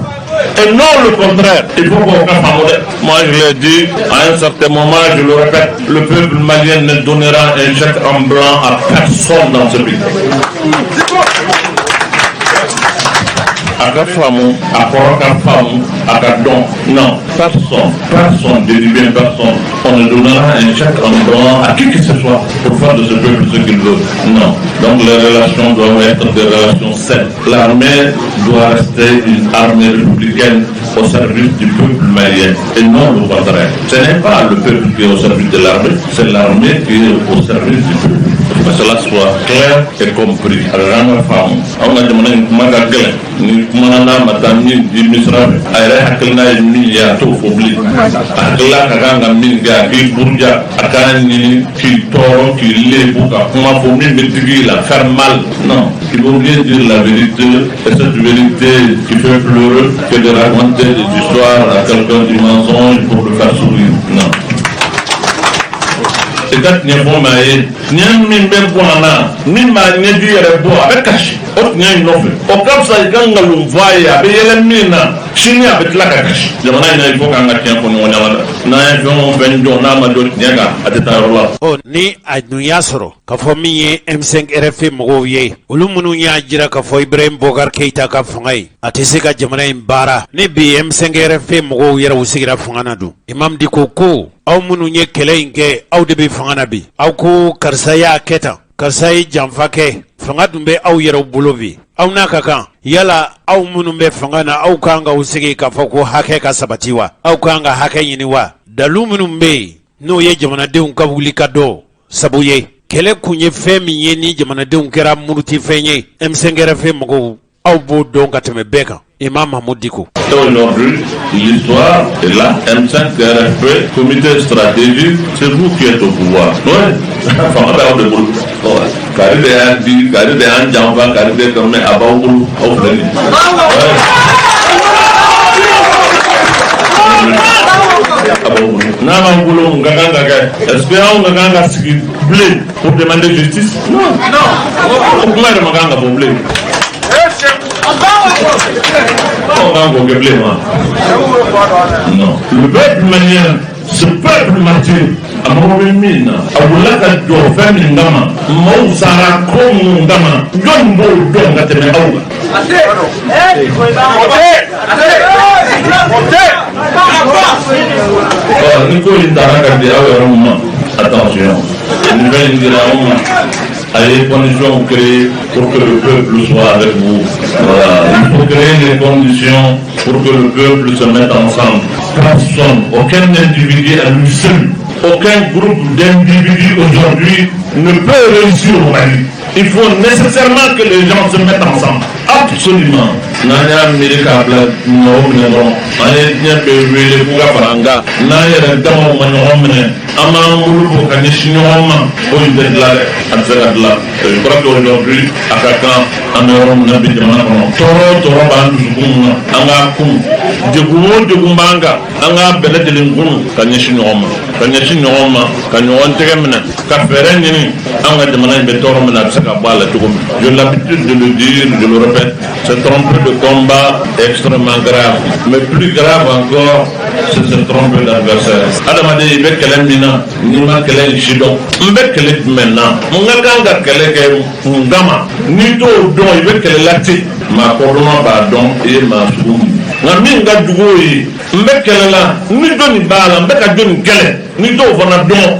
Speaker 6: et non le contraire. Il faut qu'on fasse un modèle. Moi je l'ai dit, à un certain moment, je le répète, le peuple malien ne donnera un chèque en blanc à personne dans ce pays. À quatre femmes, à quatre femmes, à quatre dons. Non, personne, délibère personne. On ne donnera un chèque en blanc à qui que ce soit pour faire de ce peuple ce qu'il veut. Non. Donc les relations doivent être des relations saines. L'armée doit rester une armée républicaine au service du peuple malien et non le contraire. Ce n'est pas le peuple qui est au service de l'armée, c'est l'armée qui est au service du peuple. que cela soit clair et compris. Alors, on a demandé une commande à quel ni kumana matami di misra ayre hakilna mi ya to fobli akila kaganga minga ki burja akani ki toro ki lebu ka kuma fo min betigi la faire mal. Non, il faut bien dire la vérité, et cette vérité qui fait pleurer que de raconter des histoires à quelqu'un du mensonge pour le faire sourire. Non. C'est quand il y a bon maïs, il y a un même bon ana, ni ma ni du bon avec caché. Autre n'y a une offre. Au cap ça il gagne le voyage, avec les mines, chini avec la caché. Je m'en ai il faut qu'on a tiens pour nous on a na un vendeur na ma d'autres n'y a à des temps là.
Speaker 1: Oh ni adnuya soro ka fo mi M5 RFM mo ye ulumunu nya jira ka fo Ibrahim Bogar Keita ka fungai atese ka jamana imbara ni bi M5 RFM mo yera usigira fungana du imam dikoko aw munu nye kele inke aw de be fangana bi aw ko karsaya keta karsai jamfake fanga dumbe aw yero bulovi aw na kaka yala aw munu be fangana aw kanga usigi ka foko hake ka sabatiwa aw kanga hake yiniwa dalu munu be no ye jamana de un kabuli kado sabuye kele kunye femi yeni jamana de un kera muruti fenye M5 RFM mo aw bo don ka teme beka Imam Mahmoud Diko.
Speaker 6: Aujourd'hui, l'histoire est là. M5 RFP, comité stratégique, c'est vous qui êtes au pouvoir. Oui. Est-ce que on a blé pour demander justice? Non. Pourquoi on a blé? Non. Le peuple malien, ce peuple martyr, à Moromina, à Boulaka Dofem Ndama, Moussara Kom Ndama, John Bo Don Gatemeaouga. Nico Indaraka de Aoueroma, attention, une belle Indiraoma. À les conditions créées pour que le peuple soit avec vous. Voilà. Il faut créer les conditions pour que le peuple se mette ensemble. Personne, aucun individu à lui seul, aucun groupe d'individus aujourd'hui ne peut réussir au Mali. Il faut nécessairement que les gens se mettent ensemble. Absolument. Nanya Amerika bla no ane nya bebe kuga faranga na yere damo manyo ama mulu ka nishinoma o indela azala je crois qu'aujourd'hui akaka amerom na bidjama kono toro bandu zuguma anga kum de gumbanga anga bele de lingum ka nishinoma ka nyon tegemna ka fereni anga de manay be toro mena saka bala tugum. J'ai l'habitude de le dire, je le répète, ce trompe de combat est extrêmement grave. Mais plus grave encore, c'est ce trompe d'adversaire. Adamade, il veut qu'elle ait mina, ni ma qu'elle ait chidon. Il veut qu'elle ait maintenant. Mon ganga qu'elle ait ngama. Ni to don, il veut qu'elle ait lati. Ma cordon pardon et ma soum. Na minga dugoyi. Mbe qu'elle là, ni doni bala, mbe ka doni qu'elle. Ni to vana don.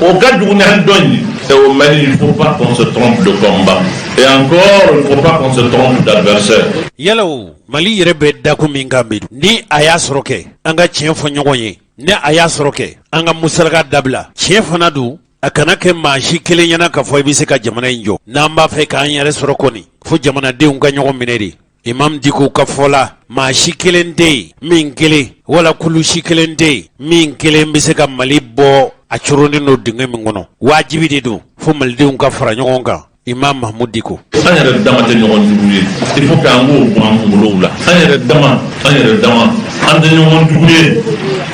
Speaker 6: Au gadou n'a doni. Et au Mali, il ne faut pas qu'on se trompe de combat. Et encore, il ne faut pas qu'on se trompe d'adversaire.
Speaker 1: Yellow, Mali rebe dakumingambi. Ni ayas roke, anga chien fonyoye. Ni ayas roke, anga musalga dabla. Chien fanadu, akanake maji kele yana ka fo ibise ka jamana injo. Namba fe ka anyare sorokoni. Fo jamana de unga nyogo mineri. Imam Diko kafola ma shikelende min kele wala kulu shikelende min kele mbise ka Mali bo a churoni no dinga min ngono wajibi de do fo Mali un ka fara nyogonga Imam Mahmoud Diko
Speaker 6: anyere dama te nyogon duguye il faut ka ngo bo ngolo la anyere dama ande nyogon duguye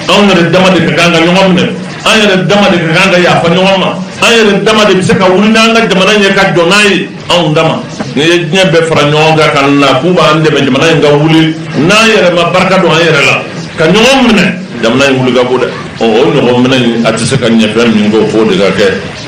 Speaker 6: anyere dama de kanga nyogomne anyere dama de kanga ya fa nyogoma anyere dama de biseka wulina nga jamana nye ka donai on dama ni nya be fara nyonga kan na kuba ande be jamana nga wuli na yere ma barka do ayere la ka nyogomne jamana wuli ga boda o nyogomne atise ka nya fer mi ngo fo de ga ke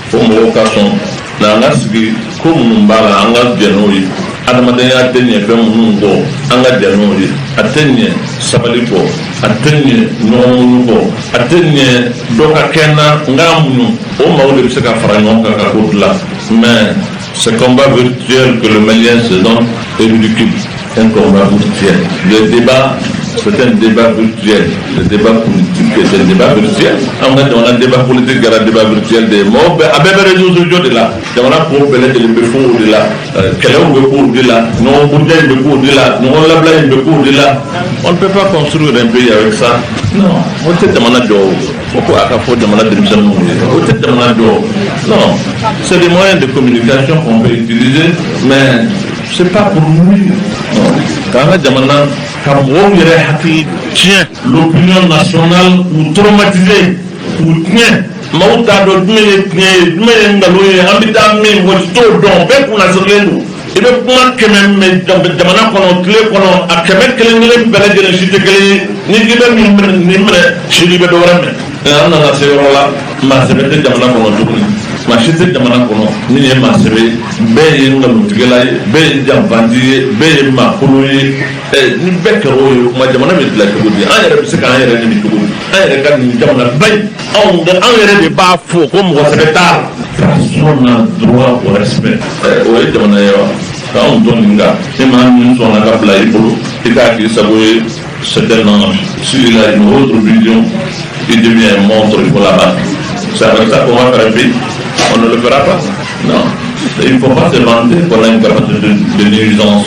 Speaker 6: fo mo ka son na ngasigi ko mun bala anga denori adamade ya denye fe mun ngo anga denori atenye sabali ko atenye no ko atenye doka kena ngamu o mawle bi se ka fara nyonga ka kodla mais ce combat virtuel que le Malien se donne est ridicule. Un combat virtuel. Le débat c'est un débat virtuel. Le débat politique est un débat virtuel. On a un débat politique, il y a un débat virtuel des mots. Avec les réseaux sociaux de là, on a pour belé de l'ébefou de là, quel est le cours de là, non, Boudja est le cours de là, non, Labla est le cours de là. On ne peut pas construire un pays avec ça. Non, on te demande pourquoi à faut demander de nous. On te demande non, c'est des moyens de communication qu'on peut utiliser, mais c'est pas pour nous. Non, quand on a demandé l'opinion nationale ou traumatisée ou tient Mauta do mais ngaloye ambita me wosto don be kuna zurlenu ibe kuma kemem jamana kono tle kono akeme kelengele bele jere shite kele ni gibe ni mre shiri be do ramne anna na serola ma sebe jamana kono dukuni ma shite jamana kono ni e ma sebe be ngalu tigela be jambandi be ma kuluyi ni bekero ma jamana be la tugudi ayere be sika ayere ni tugudi ayere kan ni jamana bay on yɛrɛ de b'a fɔ ko mɔgɔ sɛbɛ t'a la. Personne n'a droit au respect. O ye jamana ye wa k'anw dɔn nin kan e maa min sɔnna ka bila i bolo i k'a k'i sago ye c'est un ange. S'il a une autre vision il devient un monstre, il faut l'abattre. C'est avec ça qu'on va faire un pays. On ne le fera pas. Non. Il ne faut pas se vanter qu'on a une capacité de nuisance.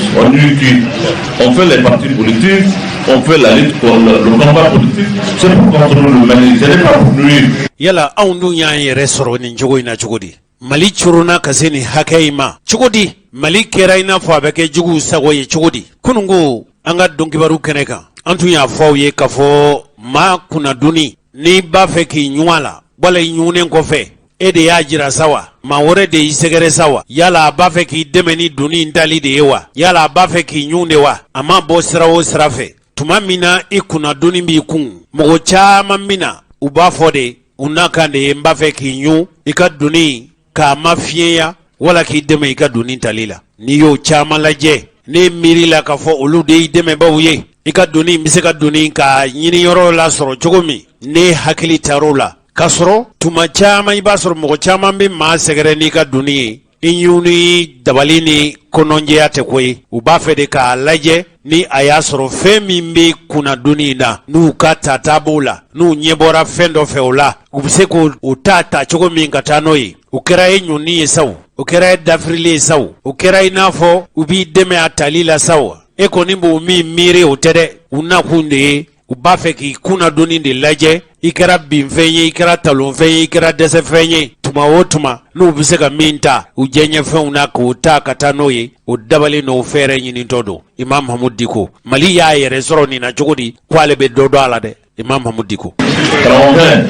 Speaker 6: On fait les partis politiques, on fait la lutte pour le combat politique. C'est pour contrôler le Mali, ce n'est pas pour nuire.
Speaker 1: Yala anw dun y'an yɛrɛ sɔrɔ nin cogo in na cogo di? Mali curuna ka se nin hakɛ in ma cogo di? Mali kɛra i n'a fɔ a bɛ kɛ juguw sago ye cogo di? Kunungo an ka dɔnkibaru kɛnɛ kan an tun y'a fɔ aw ye k'a fɔ maa kunnadonni n'i b'a fɛ k'i ɲun a la wala i ɲunnen kɔfɛ e de y'a jira sa wa? Maa wɛrɛ de y'i sɛgɛrɛ sa wa? Yala a b'a fɛ k'i dɛmɛ ni donni in tali de ye wa? Yala a b'a fɛ k'i ɲun de wa? A ma bɔ sira o sira fɛ. Tuma min na i kunnadonni b'i kun mɔgɔ caaman min na u b'a fɔ de u n'a kan de ye n b'a fɛ k'i ɲun i ka donni k'a ma fiɲɛya wala k'i dɛmɛ i ka donni tali la. N'i y'o caaman lajɛ ne miiri la k'a fɔ olu de y'i dɛmɛbaw ye i ka donni bɛ se ka donni k'a ɲiniyɔrɔ la sɔrɔ cogo min ne hakili taar'o la. K'a sɔrɔ tuma caman i b'a sɔrɔ mɔgɔ caman bɛ maa sɛgɛrɛ n'i ka donni ye i ɲun ni dabali ni kɔnɔnjɛya tɛ ko ye u b'a fɛ de k'a lajɛ ni a y'a sɔrɔ fɛn min bɛ kunnadonni in na n'u ka tata b'o la n'u ɲɛ bɔra fɛn dɔ fɛ o la u bɛ se k'o ta cogo min ka taa n'o ye o kɛra e ɲunni ye sawo o kɛra e dafirili ye sawo o kɛra i n'a fɔ u b'i dɛmɛ a tali la sawo e kɔni b'o min miiri o tɛ dɛ u nakun de ye u b'a fɛ k'i kunnadonni de lajɛ i kɛra binfɛn ye i kɛra talonfɛn ye i kɛra dɛsɛfɛn ye tuma o tuma n'u bɛ se ka min ta u diɲɛfɛnw na k'o ta ka taa n'o ye o dabali n'o fɛɛrɛ ɲinitɔ don Imam Mahmud Diko Mali y'a yɛrɛ sɔrɔ nin na cogo di k'ale bɛ dɔ dɔn a la dɛ Imam Mahmud Diko.
Speaker 6: Karamɔgɔkɛ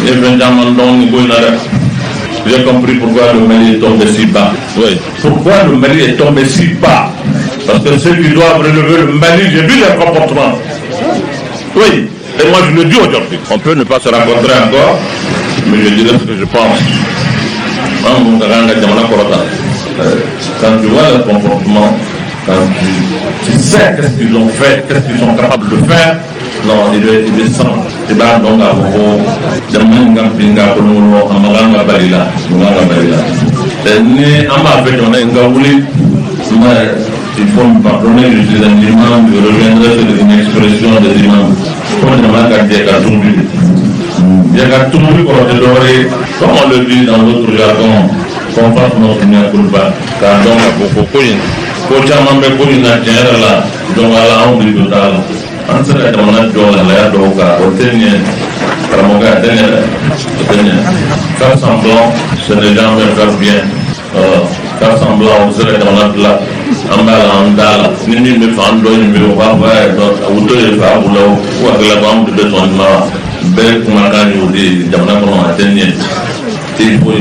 Speaker 6: ne fɛn caman dɔn nin ko in na dɛ. J'ai compris pourquoi le Mali est tombé si bas. Oui. Pourquoi le Mali est tombé si bas? Parce que ceux qui doivent relever le Mali, j'ai vu leur comportement. Oui. Et moi je le dis aujourd'hui. On peut ne pas se rencontrer encore, mais je dirais ce que je pense. Quand tu vois le comportement, quand tu sais qu'est-ce qu'ils ont fait, qu'est-ce qu'ils sont capables de faire, non, il est sans. Tu vas donc à vous, Jamanga Pinga, Kono, Amaranga Balila, Manga Balila. Et Amma fait on a une gaouli, il faut me pardonner, je suis un imam, je reviendrai sur une expression des imams. Comme on a dit à Tumbi. Il y a Tumbi pour te donner, comme on le dit dans l'autre jargon, qu'on fasse notre Niakulba, car donc à beaucoup de Kochaman Bekouna Tiara, donc à la honte total. En ce cas, on a dit la Doka, au Ténien, Ramoga, Ténien. Faire semblant, ce n'est jamais faire bien. Faire semblant, on serait dans la place. Ambala, Nini me found doing me over, Auto, ou à la bande de son mort, Bel Kumakani ou des Jamanakon à Ténien. Il faut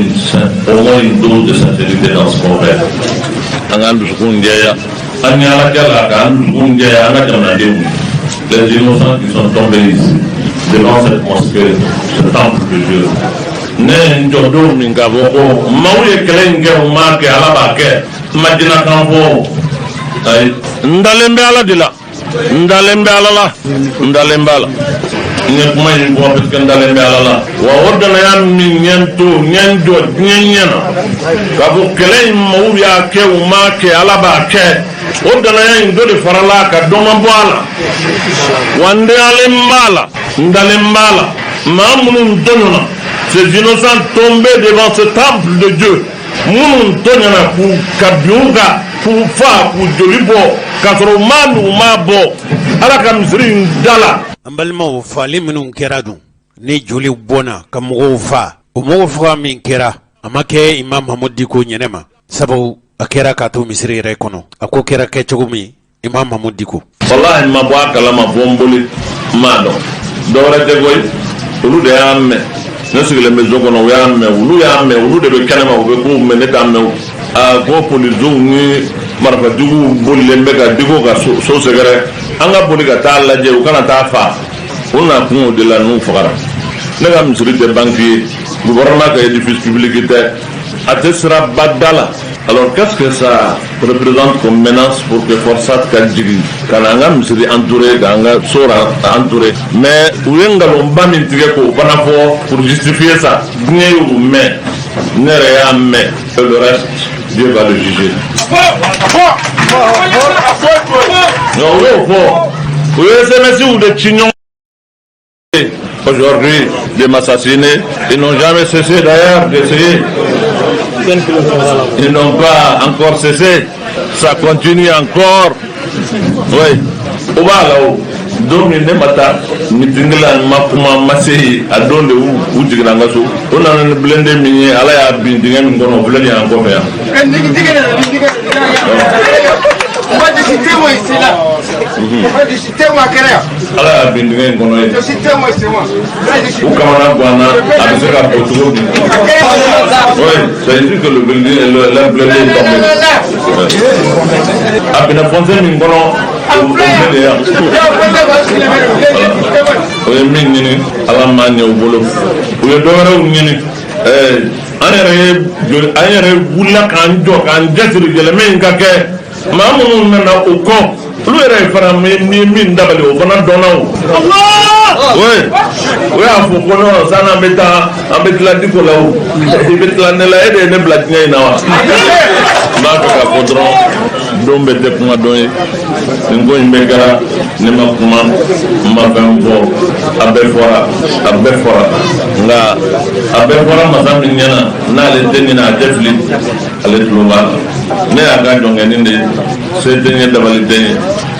Speaker 6: au moins une dose de sincérité dans ce qu'on fait. Les innocents qui sont tombés ici, devant cette mosquée, ce temple de Dieu. Ne Njodo Mingavoko, Maui Kelenge Umake Alabake, Madina Kampo, Ndalembala de la, Ndalembala, Ndalembala. Ne kuma yin ko parce ndale be alala wa ordana ya min nyento nyendo nyanyana ka bo kelen mawuya ke umma ke alaba ke o danaya in dɔ de farala ka dɔ ma bɔ a la wa n dalen b'a la n dalen b'a la maa minnu tɔɲɔna ces innocents tombés devant ce temple de Dieu minnu tɔɲɔna k'u ka bin kan k'u fa k'u joli bɔ k'a sɔrɔ u ma nugu ma bɔ ala ka misiri in da la.
Speaker 1: An balimaw fali minnu kɛra dun ni joli bɔnna ka mɔgɔw fa o mɔgɔ faga min kɛra a ma kɛ Imam Mahamud Diko ɲɛnɛma sabu a kɛra k'a to misiri yɛrɛ kɔnɔ a ko kɛra kɛcogo min Imam Mahamud Diko.
Speaker 6: Wallahi ma bɔ a kalama fɔ n boli m'a dɔn dɔwɛrɛ tɛ koyi olu de y'a mɛn ne sigilen bɛ so kɔnɔ u y'a mɛn olu de bɛ kɛnɛma u bɛ k'u mɛn ne t'a mɛn a ko polisiw ni marifatigiw bolilen bɛ ka Diko ka so sɛgɛrɛ an ka boli ka taa lajɛ u kana taa fa o na kun o de la n'u fagara ne ka misiri tɛ banque ye gouvernement ka édifice public tɛ a tɛ sira bada la. Alors qu'est-ce que ça représente comme menace pour que Forçat ka jigi ka na an ka misiri entouré ka an ka so entouré mais u ye nkalonba min tigɛ k'o fana fɔ pour justifier ça diɲɛ y'u mɛn ne yɛrɛ y'a mɛn le reste Dieu va le juger. Non u y'o fɔ u ye SMS de ci ɲɔgɔn aujourd'hui de m'assassiner. Ils n'ont jamais cessé d'ailleurs d'essayer. Ils n'ont pas encore cessé. Ça continue encore. Oui. Au bas là-haut. Donc, il n'est pas là. Mitingla makuma masé à donner où tu grandes so. On a un blendé minier. Allah a bien dit qu'on a blendé encore faire.
Speaker 7: On va décider moi ici là. On va décider moi carrière.
Speaker 6: Allah a bien dit qu'on a.
Speaker 7: Décider moi c'est moi.
Speaker 6: Ou comme on a guana avec ce qu'a fait tout. Oui, c'est dit que le blendé est tombé. A bien pensé min kono. O ye min ɲini ala m'a ɲɛ u bolo u ye dɔwɛrɛw ɲini an yɛrɛ wulila k'an jɔ k'an jasiri yɛlɛmɛ in ka kɛ maa minnu nana o kɔ olu yɛrɛ fana min dabali o fana dɔnna o o y'a fɔ ko non san an bɛ taa an bɛ tila Diko la o i bɛ tila ne la e de ye ne bila diɲɛ in na wa n b'a fɛ k'a fɔ dɔrɔn don bɛ tɛ kuma dɔn ye nin ko in bɛɛ kɛra ne ma kuma n ma fɛn fɔ a bɛɛ fɔra nka a bɛɛ fɔra masa min ɲɛna n'ale tɛ ɲinɛ a tɛ fili ale tulo b'a la ne y'a ka jɔnkɛni de ye se tɛ n ye dabali tɛ n ye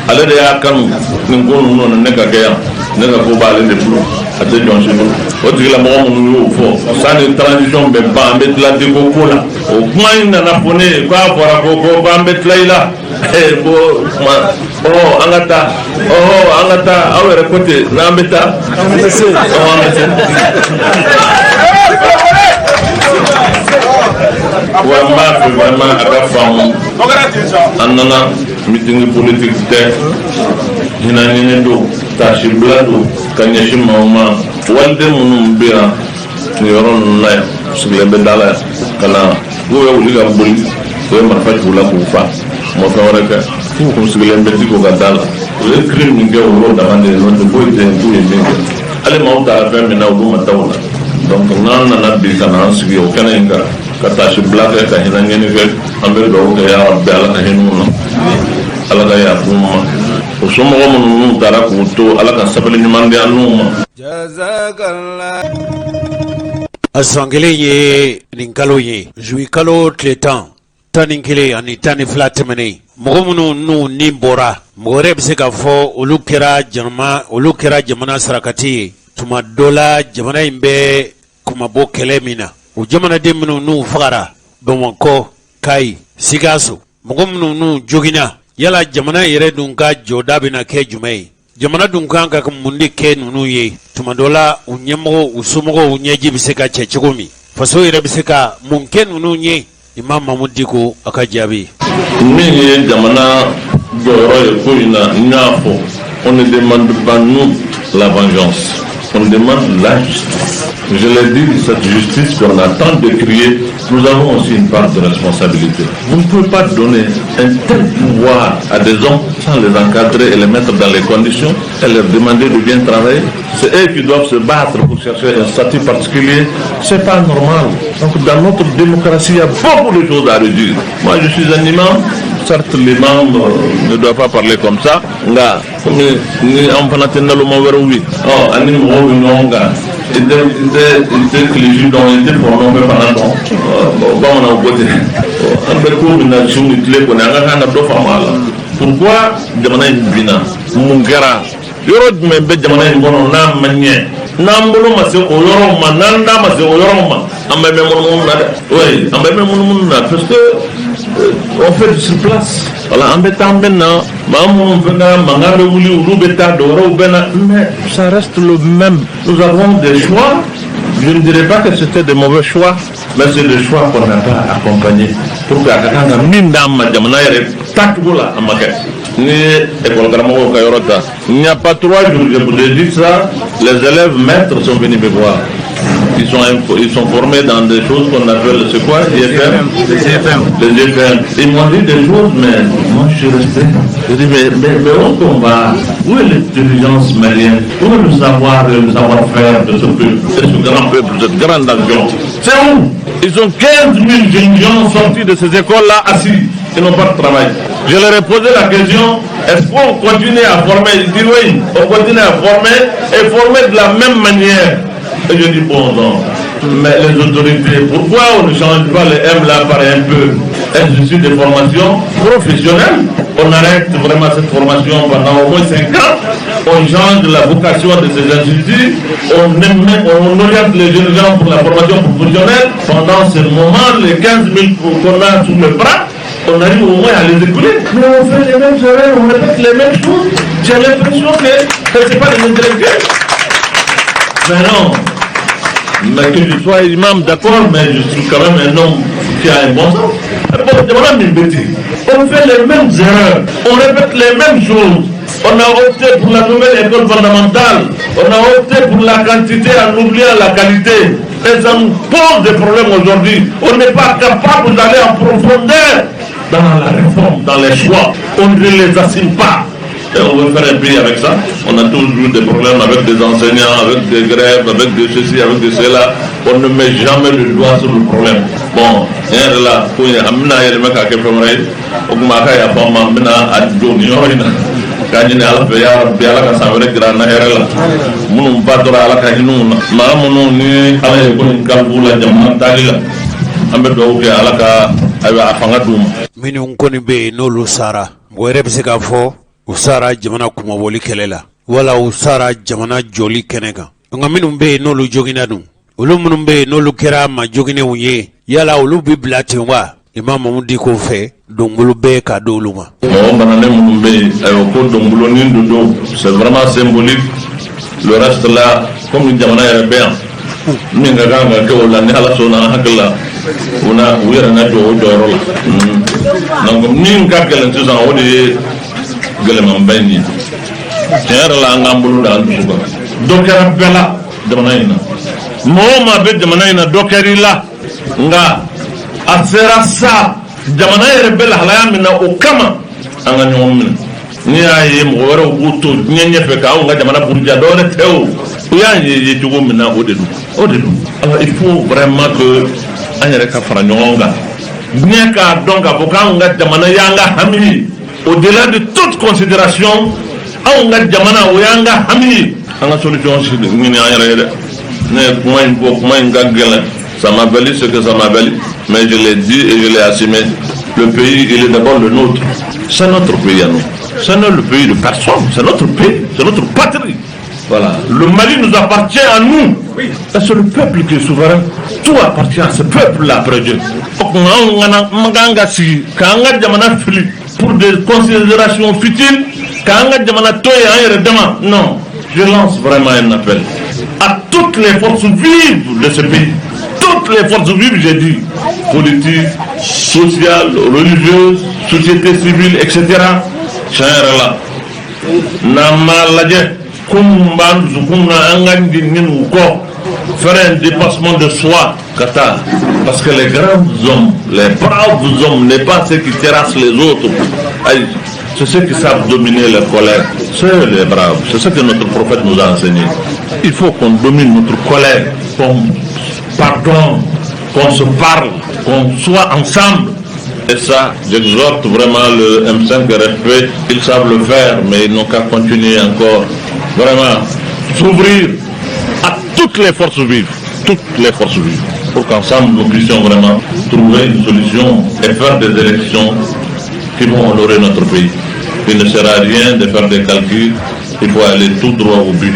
Speaker 6: ale de y'a kanu nin ko ninnu na ne ka kɛ yan ne ka ko b'ale de bolo a tɛ jɔn si bolo o tigilamɔgɔ minnu y'o fɔ sanni transition bɛ ban an bɛ tila Diko ko la o kuma in nana fɔ ne ye k'a fɔra ko k'an bɛ tila i la ko an ka taa aw yɛrɛ ko ten n'an bɛ taa an bɛ se wa n b'a fɛ vraiment a ka faamu an nana meeting politique tɛ hinɛɲini don tasibila don ka ɲɛsin maaw ma waliden minnu bɛ yan nin yɔrɔ ninnu na yan sigilen bɛ da la yan ka na k'u bɛ wuli ka boli u ye marifa t'u la k'u fa mɔ fɛn wɛrɛ kɛ k'u sigilen bɛ Diko ka da la u ye crime min kɛ olu dama de ye n'o tɛ foyi tɛ yen k'u ye min kɛ hali maaw taara fɛn min na olu ma taa o la donc n'an nana bi ka na an sigi o kɛnɛ in kan ka tasibila kɛ ka hinɛ ɲini kɛ an bɛ dugawu kɛ ya Rabbi ala ka hinɛ u na ala ka yafa u ma o somɔgɔ minnu n'u taara k'u to ala ka sabali ɲuman di an n'u ma.
Speaker 1: A san kelen ye nin kalo ye juillet kalo tile 11 ani 12 tɛmɛnen mɔgɔ minnu n'u ni bɔra mɔgɔ wɛrɛ bɛ se k'a fɔ olu kɛra jamana sarakati ye tuma dɔ la jamana in bɛ kumabɔ kɛlɛ min na o jamanaden minnu n'u fagara Bamakɔ Kayi Sikaso mɔgɔ minnu n'u joginna yala jamana yɛrɛ dun ka jɔda bɛna kɛ jumɛn ye jamana dun kan ka mun de kɛ ninnu ye tuma dɔ la u ɲɛmɔgɔ u somɔgɔw ɲɛji bɛ se ka cɛ cogo min faso yɛrɛ bɛ se ka mun kɛ ninnu ye Imam Mahamud Diko a ka jaabi.
Speaker 6: Min ye jamana jɔyɔrɔ ye ko in na n y'a fɔ on ne demande pas nous la vengeance on demande la justice. Je l'ai dit, cette justice qu'on a tant décriée nous avons aussi une part de responsabilité. Vous ne pouvez pas donner un tel pouvoir à des hommes sans les encadrer et les mettre dans les conditions et leur demander de bien travailler. C'est eux qui doivent se battre pour chercher un statut particulier. C'est pas normal. Donc dans notre démocratie, il y a beaucoup de choses à redire. Moi je suis un imam. Certes, l'imam ne doit pas parler comme ça. Il était clégie dont il était formé pendant pourquoi jamana bina mungara yoro membe jamana ngono na manye nambolo mase o yoro ma nanda mase o yoro ma ambe memono na oui ambe memono na parce que on fait du sur place voilà ambe tambena mamu vena mangare wuli urubeta doro bena mais ça reste le même. Nous avons des choix. Je ne dirais pas que c'était des mauvais choix, mais c'est des choix qu'on n'a pas accompagnés pour que quelqu'un minda madjamana yere takula amake ni école Grammo Kayorota. Il n'y a pas 3 jours, je vous ai dit ça, les élèves maîtres sont venus me voir. Ils sont formés dans des choses qu'on appelle, c'est quoi, IFM? Les IFM. Ils m'ont dit des choses, mais moi je suis resté. Je dis, mais où on va? Où est l'intelligence malienne? Où est le savoir-faire de ce peuple, de ce grand peuple, de cette grande nation? C'est où? Ils ont 15 000 jeunes gens sortis de ces écoles-là assis. Ils n'ont pas de travail. Je leur ai posé la question, est-ce qu'on continue à former? Ils disent oui, on continue à former et former de la même manière. Et je dis bon non, mais les autorités, pourquoi on ne change pas les M là par un peu institut de formation professionnelle? On arrête vraiment cette formation pendant au moins 5 ans, on change la vocation de ces instituts, on oriente les jeunes gens pour la formation professionnelle. Pendant ce moment, les 15 000 qu'on a sous le bras, on arrive au moins à les écouler. Mais on fait les mêmes erreurs, on répète les mêmes choses. J'ai l'impression que ce n'est pas des intellectuels. Mais non. Mais que je sois imam, d'accord, mais je suis quand même un homme qui a un bon sens. On fait les mêmes erreurs, on répète les mêmes choses. On a opté pour la nouvelle école fondamentale, on a opté pour la quantité en oubliant la qualité. Et ça nous pose des problèmes aujourd'hui. On n'est pas capable d'aller en profondeur dans la réforme, dans les choix. On ne les assume pas. Et on veut faire un pays avec ça. On a toujours des problèmes avec des enseignants, avec des grèves, avec des ceci, avec des cela. On ne met jamais le doigt sur le problème. Bon, il là, pour y amener les mecs à quelque chose, on m'a fait à former maintenant à donner. Quand il y a la paix, bien la casse avec la naïra, mon pas de la cahinou, ma mon ni avec une caboula de Mantalia. Ambedo à la ca à Fangadoum.
Speaker 1: Minun Konibe no Lusara, wherever Segafo. Usara jamana kuma woli kelela wala usara jamana joli kenega nga minnu be n'olu jogina dun olu minnu be n'olu kɛra ma joginenw ye yala olu bi bila ten wa imam Mamudi ko fɛ dongolo bɛɛ ka di olu ma
Speaker 6: mɔgɔ bananen minnu be yen ayiwa ko dongolonin do don c'est vraiment symbolique le reste là comme jamana yɛrɛ bɛ yan min ka kan ka kɛ o la ni ala sɔnna hakili la u yɛrɛ na jɔ o jɔyɔrɔ la donc min ka gɛlɛn sisan o de ye geleman bayni tiɲɛ yɛrɛ la an k'an bolo da an dusu kan dɔ kɛra bɛɛ la jamana in na mɔgɔ ma bɛ jamana in na dɔ kɛr'i la nka a sera sa jamana yɛrɛ bɛ lahalaya min na o kama an ka ɲɔgɔn minɛ n'i y'a ye mɔgɔ wɛrɛw b'u to diɲɛ ɲɛfɛ k'anw ka jamana buruja dɔ wɛrɛ tɛ o u y'a ye cogo min na o de don alors il faut vraiment que an yɛrɛ ka fara ɲɔgɔn kan diɲɛ k'a dɔn k'a fɔ k'anw ka jamana y'an ka hami ye. Au-delà de toute considération, on a jamana ou yanga hami, on a solution si ni ayere. Ne ça m'a valu ce que ça m'a valu, mais je l'ai dit et je l'ai assumé. Le pays, il est d'abord le nôtre. C'est notre pays à nous. C'est pas le pays de personne, c'est notre pays, c'est notre patrie. Voilà. Le Mali nous appartient à nous. Oui. C'est le peuple qui est souverain. Tout appartient à ce peuple-là après Dieu. Pour des considérations futiles, non, je lance vraiment un appel à toutes les forces vives de ce pays. Toutes les forces vives, j'ai dit, politiques, sociales, religieuses, société civile, etc. Là. faire un dépassement de soi, Qatar. Parce que les grands hommes, les braves hommes, n'est pas ceux qui terrassent les autres. C'est ceux qui savent dominer la colère. C'est les braves. C'est ce que notre prophète nous a enseigné. Il faut qu'on domine notre colère, qu'on pardonne, qu'on se parle, qu'on soit ensemble. Et ça, j'exhorte vraiment le M5 respect. Ils savent le faire, mais ils n'ont qu'à continuer encore. Vraiment, s'ouvrir à toutes les forces vives. Toutes les forces vives. Pour qu'ensemble, nous puissions vraiment trouver une solution et faire des élections qui vont honorer notre pays. Il ne sert à rien de faire des calculs, il faut aller tout droit au but.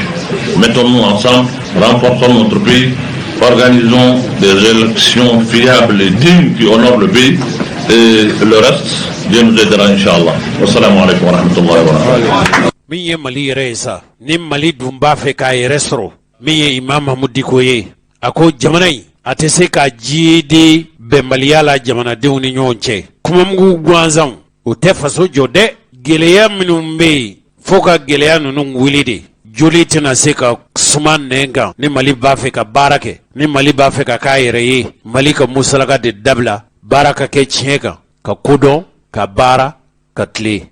Speaker 6: Mettons-nous ensemble, renforçons notre pays, organisons des élections fiables et dignes qui honorent le pays, et le reste, Dieu nous aidera, Inch'Allah. Wassalamu alaikum wa rahmatullahi wa barakatuh.
Speaker 1: Miye Mali Reza, ni Mali Dumba Feka Restro, Miye Imam Hamoudi Koye, Ako Jamanai, Atese ka jidi Bembaliala Jamana Deuni Nyonche, Kumamungu Guanzang, Utefaso Jode, geleya minnu be yen fo ka geleya ninnu wuli de joli tɛna se ka suma nɛn kan ni Mali b'a fɛ ka baara kɛ ni Mali b'a fɛ ka k'a yɛrɛ ye Mali ka musalaka de dabila baara ka kɛ tiɲɛ kan ka kodɔn ka baara ka tile.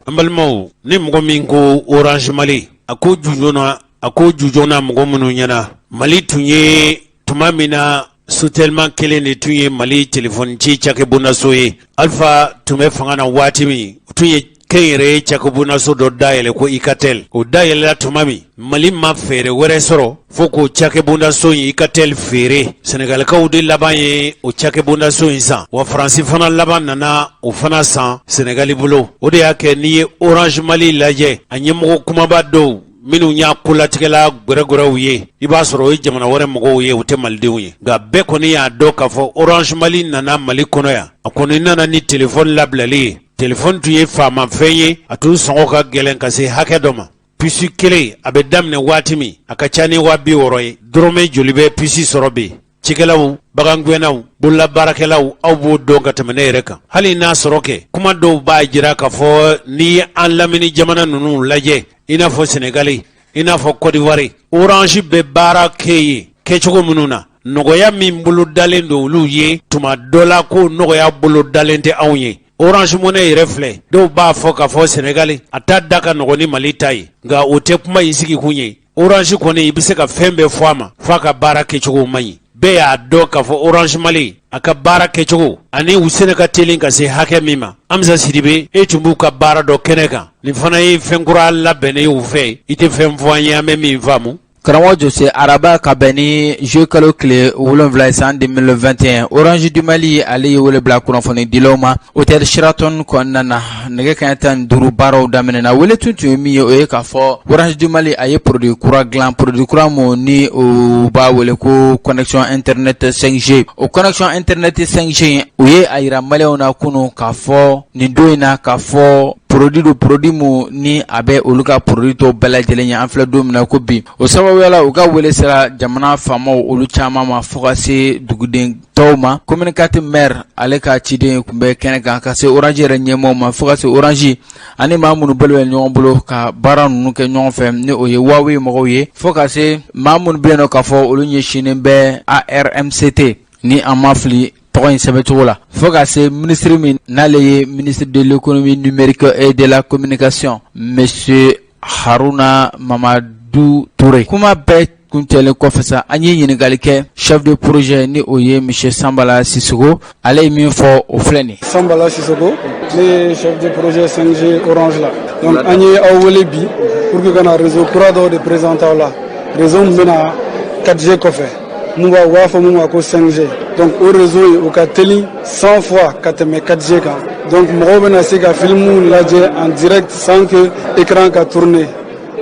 Speaker 1: An balimaw ni mɔgɔ min ko Orange Mali a ko jujɔna mɔgɔ minnu ɲɛna Mali tun ye tuma min na soutellement kelen de tun ye Mali téléphone ci cakɛbondaso ye Alpha tun bɛ fanga na waati min tun ye kɛnyɛrɛ ye cakɛbondaso dɔ dayɛlɛ ko Icatel o dayɛlɛla tuma min Mali ma fɛɛrɛ wɛrɛ sɔrɔ fo k'o cakɛbondaso in Icatel feere Senegalikaw de laban ye o cakɛbondaso in san wa Faransi fana laban nana o fana san Senegali bolo o de y'a kɛ n'i ye Orange Mali lajɛ a ɲɛmɔgɔ kumaba dɔw minnu y'a kolatigɛla gwɛrɛgwɛrɛw ye I b'a sɔrɔ o ye jamana wɛrɛ mɔgɔw ye o tɛ malidenw ye nka bɛɛ kɔni y'a dɔn k'a fɔ Orange Mali nana Mali kɔnɔ yan a kɔni nana ni téléphone labilali ye téléphone tun ye faamafɛn ye a tun sɔngɔ ka gɛlɛn ka se hakɛ dɔ ma puce kelen a bɛ daminɛ waati min a ka ca ni 60,000 ye dɔrɔmɛ joli bɛ puce sɔrɔ bi cikɛlaw bagangɛnnaw bololabaarakɛlaw aw b'o dɔn ka tɛmɛ ne yɛrɛ kan hali n'a sɔrɔ kɛ kuma dɔw b'a jira k'a fɔ n'i ye an lamini jamana ninnu lajɛ I n'a fɔ Senegali I n'a fɔ Côte d'Ivoire Orange bɛ baara kɛ ye kɛcogo minnu na nɔgɔya min bolo dalen don olu ye tuma dɔ la ko nɔgɔya bolo dalen tɛ anw ye Orange Money yɛrɛ filɛ dɔw b'a fɔ k'a fɔ Senegali a ta da ka nɔgɔ ni Mali ta ye nka o tɛ kuma in sigi kun ye Orange kɔni I bɛ se ka fɛn bɛɛ fɔ a ma f'a ka baara kɛcogo man ɲi bɛɛ y'a dɔn k'a fɔ Orange Mali a ka baara kɛcogo ani u sɛnɛ ka teli ka se hakɛ min ma Amsa Sidibe e tun b'u ka baara dɔ kɛnɛ kan nin fana ye fɛn kura labɛnnen y'u fɛ I tɛ fɛn fɔ an ye an bɛ min faamu
Speaker 8: karamɔgɔ Jose araba ka bɛn ni juillet kalo tile 7 san 2021 Orange du Mali ale ye wele bila kunnafoni dilaw ma hôtel Sheraton kɔnɔna na nɛgɛ kanɲɛ 15 baaraw daminɛna wele tun ye min ye o ye k'a fɔ Orange du Mali a ye produit kura dilan produit kura mun ni o b'a wele ko connexion internet 5G o connexion internet 5G o ye a yira maliyɛnw na kunu k'a fɔ nin don in na k'a fɔ produit mu ni a bɛ olu ka produit tɔw bɛɛ lajɛlen ye an filɛ don min na ko bi o sababuya la u ka wele sera jamana faamaw olu caman ma fo ka se duguden tɔw ma communicateur maire ale ka ciden kun bɛ kɛnɛ kan ka se Orange yɛrɛ ɲɛmɔgɔw ma fo ka se Orange ani maa minnu bolo bɛ ɲɔgɔn bolo ka baara ninnu kɛ ɲɔgɔn fɛ ni o ye Huawei mɔgɔw ye fo ka se maa minnu bɛ yen nɔ k'a fɔ olu ɲɛsinnen bɛ ARMCT ni an ma fili tɔgɔ in sɛbɛcogo la fo ka se ministre min n'ale ye ministre de l'économie numérique et de la communication monsieur Haruna Mamadou Touré kuma bɛɛ kuncɛlen kɔfɛ sa an ye ɲininkali kɛ chef de projet ni o ye monsieur Sambala Sissoko ale ye min fɔ o filɛ nin
Speaker 9: Sambala Sissoko ne ye chef de projet 5G Orange la donc an ye aw wele bi pour que kana réseau kura dɔw de présenter aw la réseau min bɛna 4G kɔfɛ mun b'a fɔ mun ma ko 5G donc o réseau ye o ka teli 100 fois ka tɛmɛ 4G kan donc mɔgɔw bɛna se ka filmu lajɛ en direct sans que écran ka tourner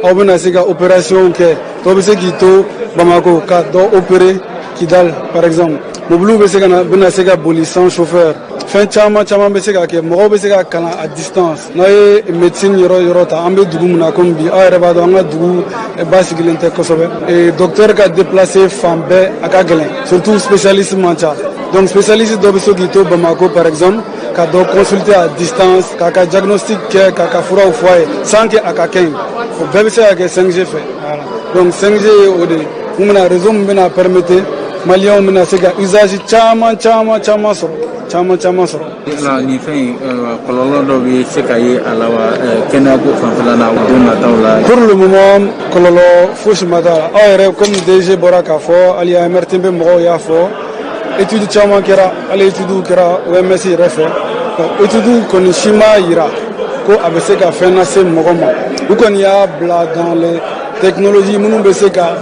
Speaker 9: aw bɛna se ka opération kɛ dɔw bɛ se k'i to Bamako ka dɔ opérer Kidal par exemple mobiliw bɛna se ka boli sans chauffeur fɛn caman bɛ se ka kɛ mɔgɔw bɛ se ka kalan à distance n'a ye médecine yɔrɔ ta an bɛ dugu min na comme bi aw yɛrɛ b'a dɔn an ka dugu basigilen tɛ kosɛbɛ docteur ka déplacer fan bɛɛ a ka gɛlɛn surtout spécialiste man ca donc spécialiste dɔ bɛ se k'i to Bamako par exemple ka dɔ consulter à distance k'a ka diagnostic kɛ k'a ka furaw fɔ a ye sans que a ka kɛ yen o bɛɛ bɛ se ka kɛ 5G fɛ voilà. donc 5G o de mun bɛna réseau mun bɛna permettre maliyɛnw bɛna se ka usage caman sɔrɔ.
Speaker 8: La ni fɛn kɔlɔlɔ dɔ bɛ se ka ye a la wa kɛnɛyako fanfɛla la o don nataw la.
Speaker 9: Pour le moment kɔlɔlɔ fosi ma t'a la aw yɛrɛ comme DG bɔra k'a fɔ hali AMRTB mɔgɔw y'a fɔ étude caman kɛra hali étude kɛra OMS yɛrɛ fɛ étude kɔni si m'a yira ko a bɛ se ka fɛn lase mɔgɔ ma u kɔni y'a bila dans les technologies minnu bɛ se ka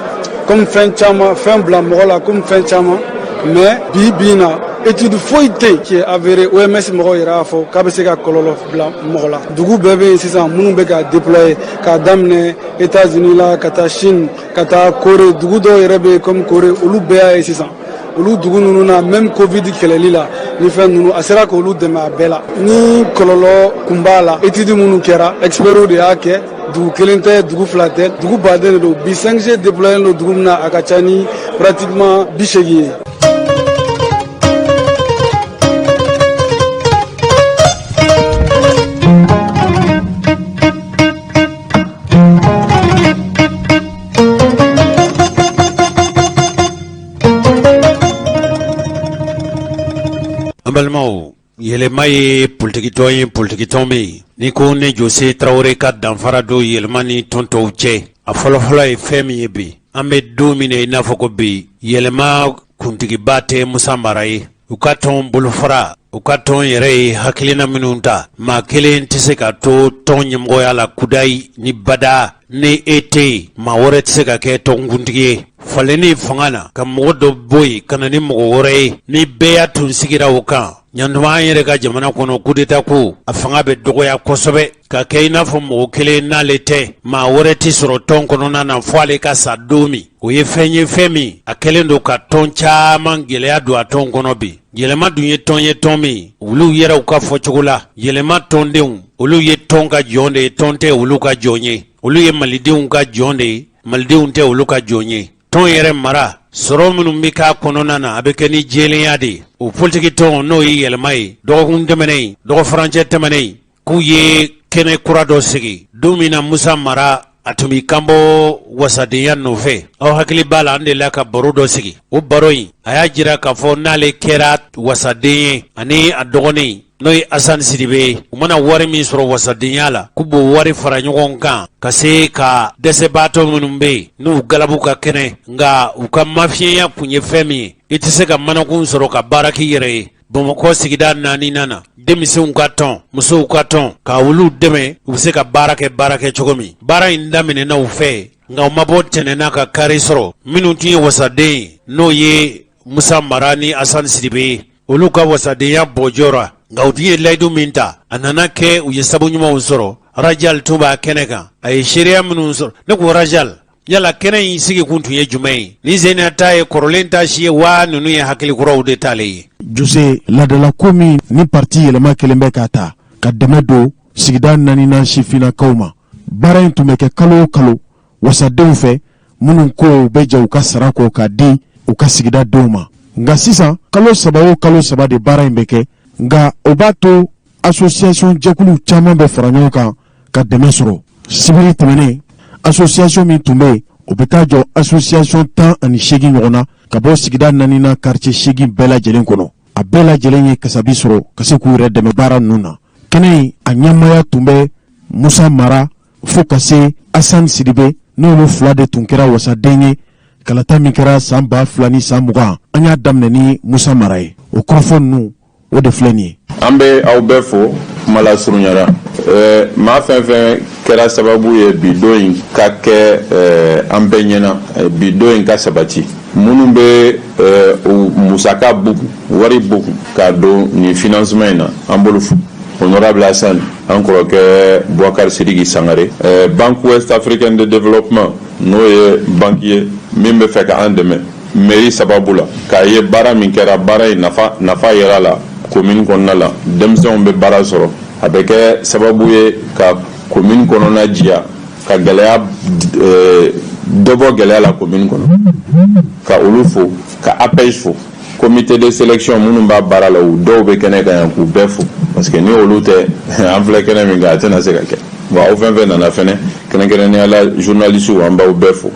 Speaker 9: comme fɛn caman fɛn bila mɔgɔ la comme fɛn caman mais bi na étude foyi tɛ yen qui est avéré OMS mɔgɔw yɛrɛ y'a fɔ k'a bɛ se ka kɔlɔlɔ bila mɔgɔ la dugu bɛɛ bɛ yen sisan minnu bɛ ka déployer k'a daminɛ États-Unis la ka taa Chine ka taa Corée dugu dɔw yɛrɛ bɛ yen comme Corée olu bɛɛ y'a ye sisan olu dugu ninnu na même Covid kɛlɛli la ni fɛn ninnu a sera k'olu dɛmɛ a bɛɛ la ni kɔlɔlɔ kun b'a la étude minnu kɛra experts de y'a kɛ dugu kelen tɛ dugu fila tɛ dugu baden de don bi 5G déployé don dugu min na a ka ca ni pratiquement 80 ye.
Speaker 1: Balimaw yɛlɛma ye politikitɔn ye politikitɔn bɛ ni ko ne Jose Traoré ka danfara don yɛlɛma ni tɔn tɔw cɛ a fɔlɔfɔlɔ ye fɛn min ye bi an bɛ don min na i n'a fɔ ko bi yɛlɛma kuntigiba tɛ Musa Mara ye u ka tɔn bolofara u ka tɔn yɛrɛ ye hakilina minnu ta maa kelen tɛ se ka to tɔn ɲɛmɔgɔya la kudayi ni bada ni e tɛ yen maa wɛrɛ tɛ se ka kɛ tɔnkuntigi ye falenni fanga na ka mɔgɔ dɔ bɔ yen ka na ni mɔgɔ wɛrɛ ye ni bɛɛ y'a tun sigira o kan ɲantuma an yɛrɛ ka jamana kɔnɔ coup d'état ko a fanga bɛ dɔgɔya kosɛbɛ ka kɛ i n'a fɔ mɔgɔ kelen n'ale tɛ maa wɛrɛ tɛ sɔrɔ tɔn kɔnɔna na fɔ ale ka sa don min o ye fɛn min a kɛlen don ka tɔn caman gɛlɛya don a tɔn kɔnɔ bi yɛlɛma dun ye tɔn min olu yɛrɛw ka fɔcogo la yɛlɛma tɔndenw olu ye tɔn ka jɔn de ye tɔn tɛ olu ka jɔn ye olu ye malidenw ka jɔn de ye malidenw tɛ olu ka jɔn ye tɔn yɛrɛ mara sɔrɔ minnu bɛ k'a kɔnɔna na a bɛ kɛ ni jɛlenya de ye o politiki tɔn n'o ye yɛlɛma ye dɔgɔkun tɛmɛnen dɔgɔfarancɛ tɛmɛnen k'u ye kɛnɛ kura dɔ sigi don min na Musa Mara a tun bɛ kanbɔ wasadenya nɔfɛ aw hakili b'a la an delila ka baro dɔ sigi o baro in a y'a jira k'a fɔ n'ale kɛra wasaden ye ani a dɔgɔnin n'o ye Asani Sidibe u mana wari min sɔrɔ wasadenya la k'u b'o wari fara ɲɔgɔn kan ka se ka dɛsɛbaatɔ minnu bɛ yen n'u galabu ka kɛnɛ nka u ka mafiyɛnya kun ye fɛn min ye i tɛ se ka manakun sɔrɔ ka baara k'i yɛrɛ ye Bamakɔ sigida 4nan na denmisɛnw ka tɔn musow ka tɔn ka olu dɛmɛ u bɛ se ka baara kɛ cogo min baara in daminɛna u fɛ nka u ma bɔ tɛnɛnna ka kari sɔrɔ minnu tun ye wasaden ye n'o ye Musa Mara ni Asani Sidibe olu ka wasadenya bɔjɔra nka u tun ye layidu min ta a nana kɛ u ye sabu ɲumanw sɔrɔ Rajal tun b'a kɛnɛ kan a ye seereya minnu sɔrɔ ne ko Rajal yala kɛnɛ in sigi kun tun ye jumɛn ye ni Zena ta ye kɔrɔlen ta si ye wa ninnu ye hakilikuraw de t'ale ye.
Speaker 10: Jose ladala ko min ni parti yɛlɛma kelen bɛ ka ta ka dɛmɛ don sigida 4nan sifinnakaw ma baara in tun bɛ kɛ kalo o kalo wasadenw fɛ minnu ko u bɛ jɛ u ka sara kɔ ka di u ka sigida denw ma nka sisan kalo 3 o kalo 3 de baara in bɛ kɛ nka o b'a to association jɛkulu caman bɛ fara ɲɔgɔn kan ka dɛmɛ sɔrɔ sibiri tɛmɛnen association min tun bɛ yen o bɛ taa jɔ association 18 ɲɔgɔn na ka bɔ sigida 4nan quartier 8 bɛɛ lajɛlen kɔnɔ a bɛɛ lajɛlen ye kasabi sɔrɔ ka se k'u yɛrɛ dɛmɛ baara ninnu na kɛnɛ in a ɲɛmaya tun bɛ Musa Mara fo ka se Asani Sidibe n'olu fila de tun kɛra wasaden ye kalata min kɛra san 2000 ni san 20 an y'a daminɛ ni Musa Mara ye o kɔrɔfɔ ninnu o de filɛ nin ye.
Speaker 2: An bɛ aw bɛɛ fo kuma la surunyara maa fɛn fɛn kɛra sababu ye bi don in ka kɛ an bɛɛ ɲɛna bi don in ka sabati minnu bɛ musaka bugu wari bugu k'a don nin financement in na an bolo fo honorable Hassan an kɔrɔkɛ Boubacar Sidiki Sangare Banque Ouest Africaine de Développement n'o ye banque ye min bɛ fɛ ka an dɛmɛ mairie sababu la k'a ye baara min kɛra baara in nafa yɛrɛ la commune kɔnɔna la denmisɛnw bɛ baara sɔrɔ a bɛ kɛ sababu ye ka commune kɔnɔna diya ka gɛlɛya dɔ bɔ gɛlɛya la commune kɔnɔ ka olu fo ka APEJ fo comité de sélection minnu b'a baara la u dɔw bɛ kɛnɛ kan yan k'u bɛɛ fo parce que ni olu tɛ an filɛ kɛnɛ min kan a tɛna se ka kɛ bon aw fɛn fɛn nana fɛnɛ kɛrɛnkɛrɛnnenya la journalistes an b'aw bɛɛ fo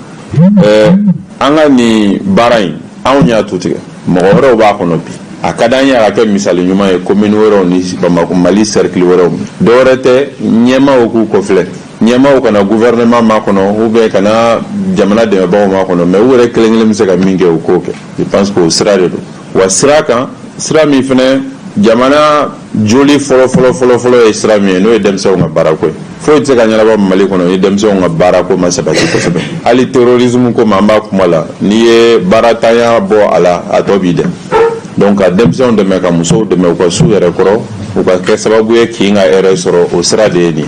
Speaker 2: an ka nin baara in anw y'a to tigɛ mɔgɔ wɛrɛw b'a kɔnɔ bi a ka d'an ye a ka kɛ misali ɲuman ye commune wɛrɛw ni Bamakɔ Mali cercle wɛrɛw dɔwɛrɛ tɛ ɲɛmaaw k'u kɔfilɛ ɲɛmaaw kana gouvernement ma kɔnɔ ou bien kana jamana dɛmɛbagaw ma kɔnɔ mais u yɛrɛ kelen kelen bɛ se ka min kɛ u k'o kɛ je pense que o sira de don wa sira kan sira min fɛnɛ jamana joli fɔlɔ ye sira min ye n'o ye denmisɛnw ka baarako ye foyi tɛ se ka ɲɛnabɔ Mali kɔnɔ ni denmisɛnw ka baarako ma sabati kosɛbɛ hali terrorisme ko ma an b'a kuma la n'i ye baaratanya bɔ a la a tɔ b'i dɛmɛ donc ka denmisɛnw dɛmɛ ka musow dɛmɛ u ka su yɛrɛ kɔrɔ u ka kɛ sababu ye k'i ka hɛrɛ sɔrɔ o sira de ye nin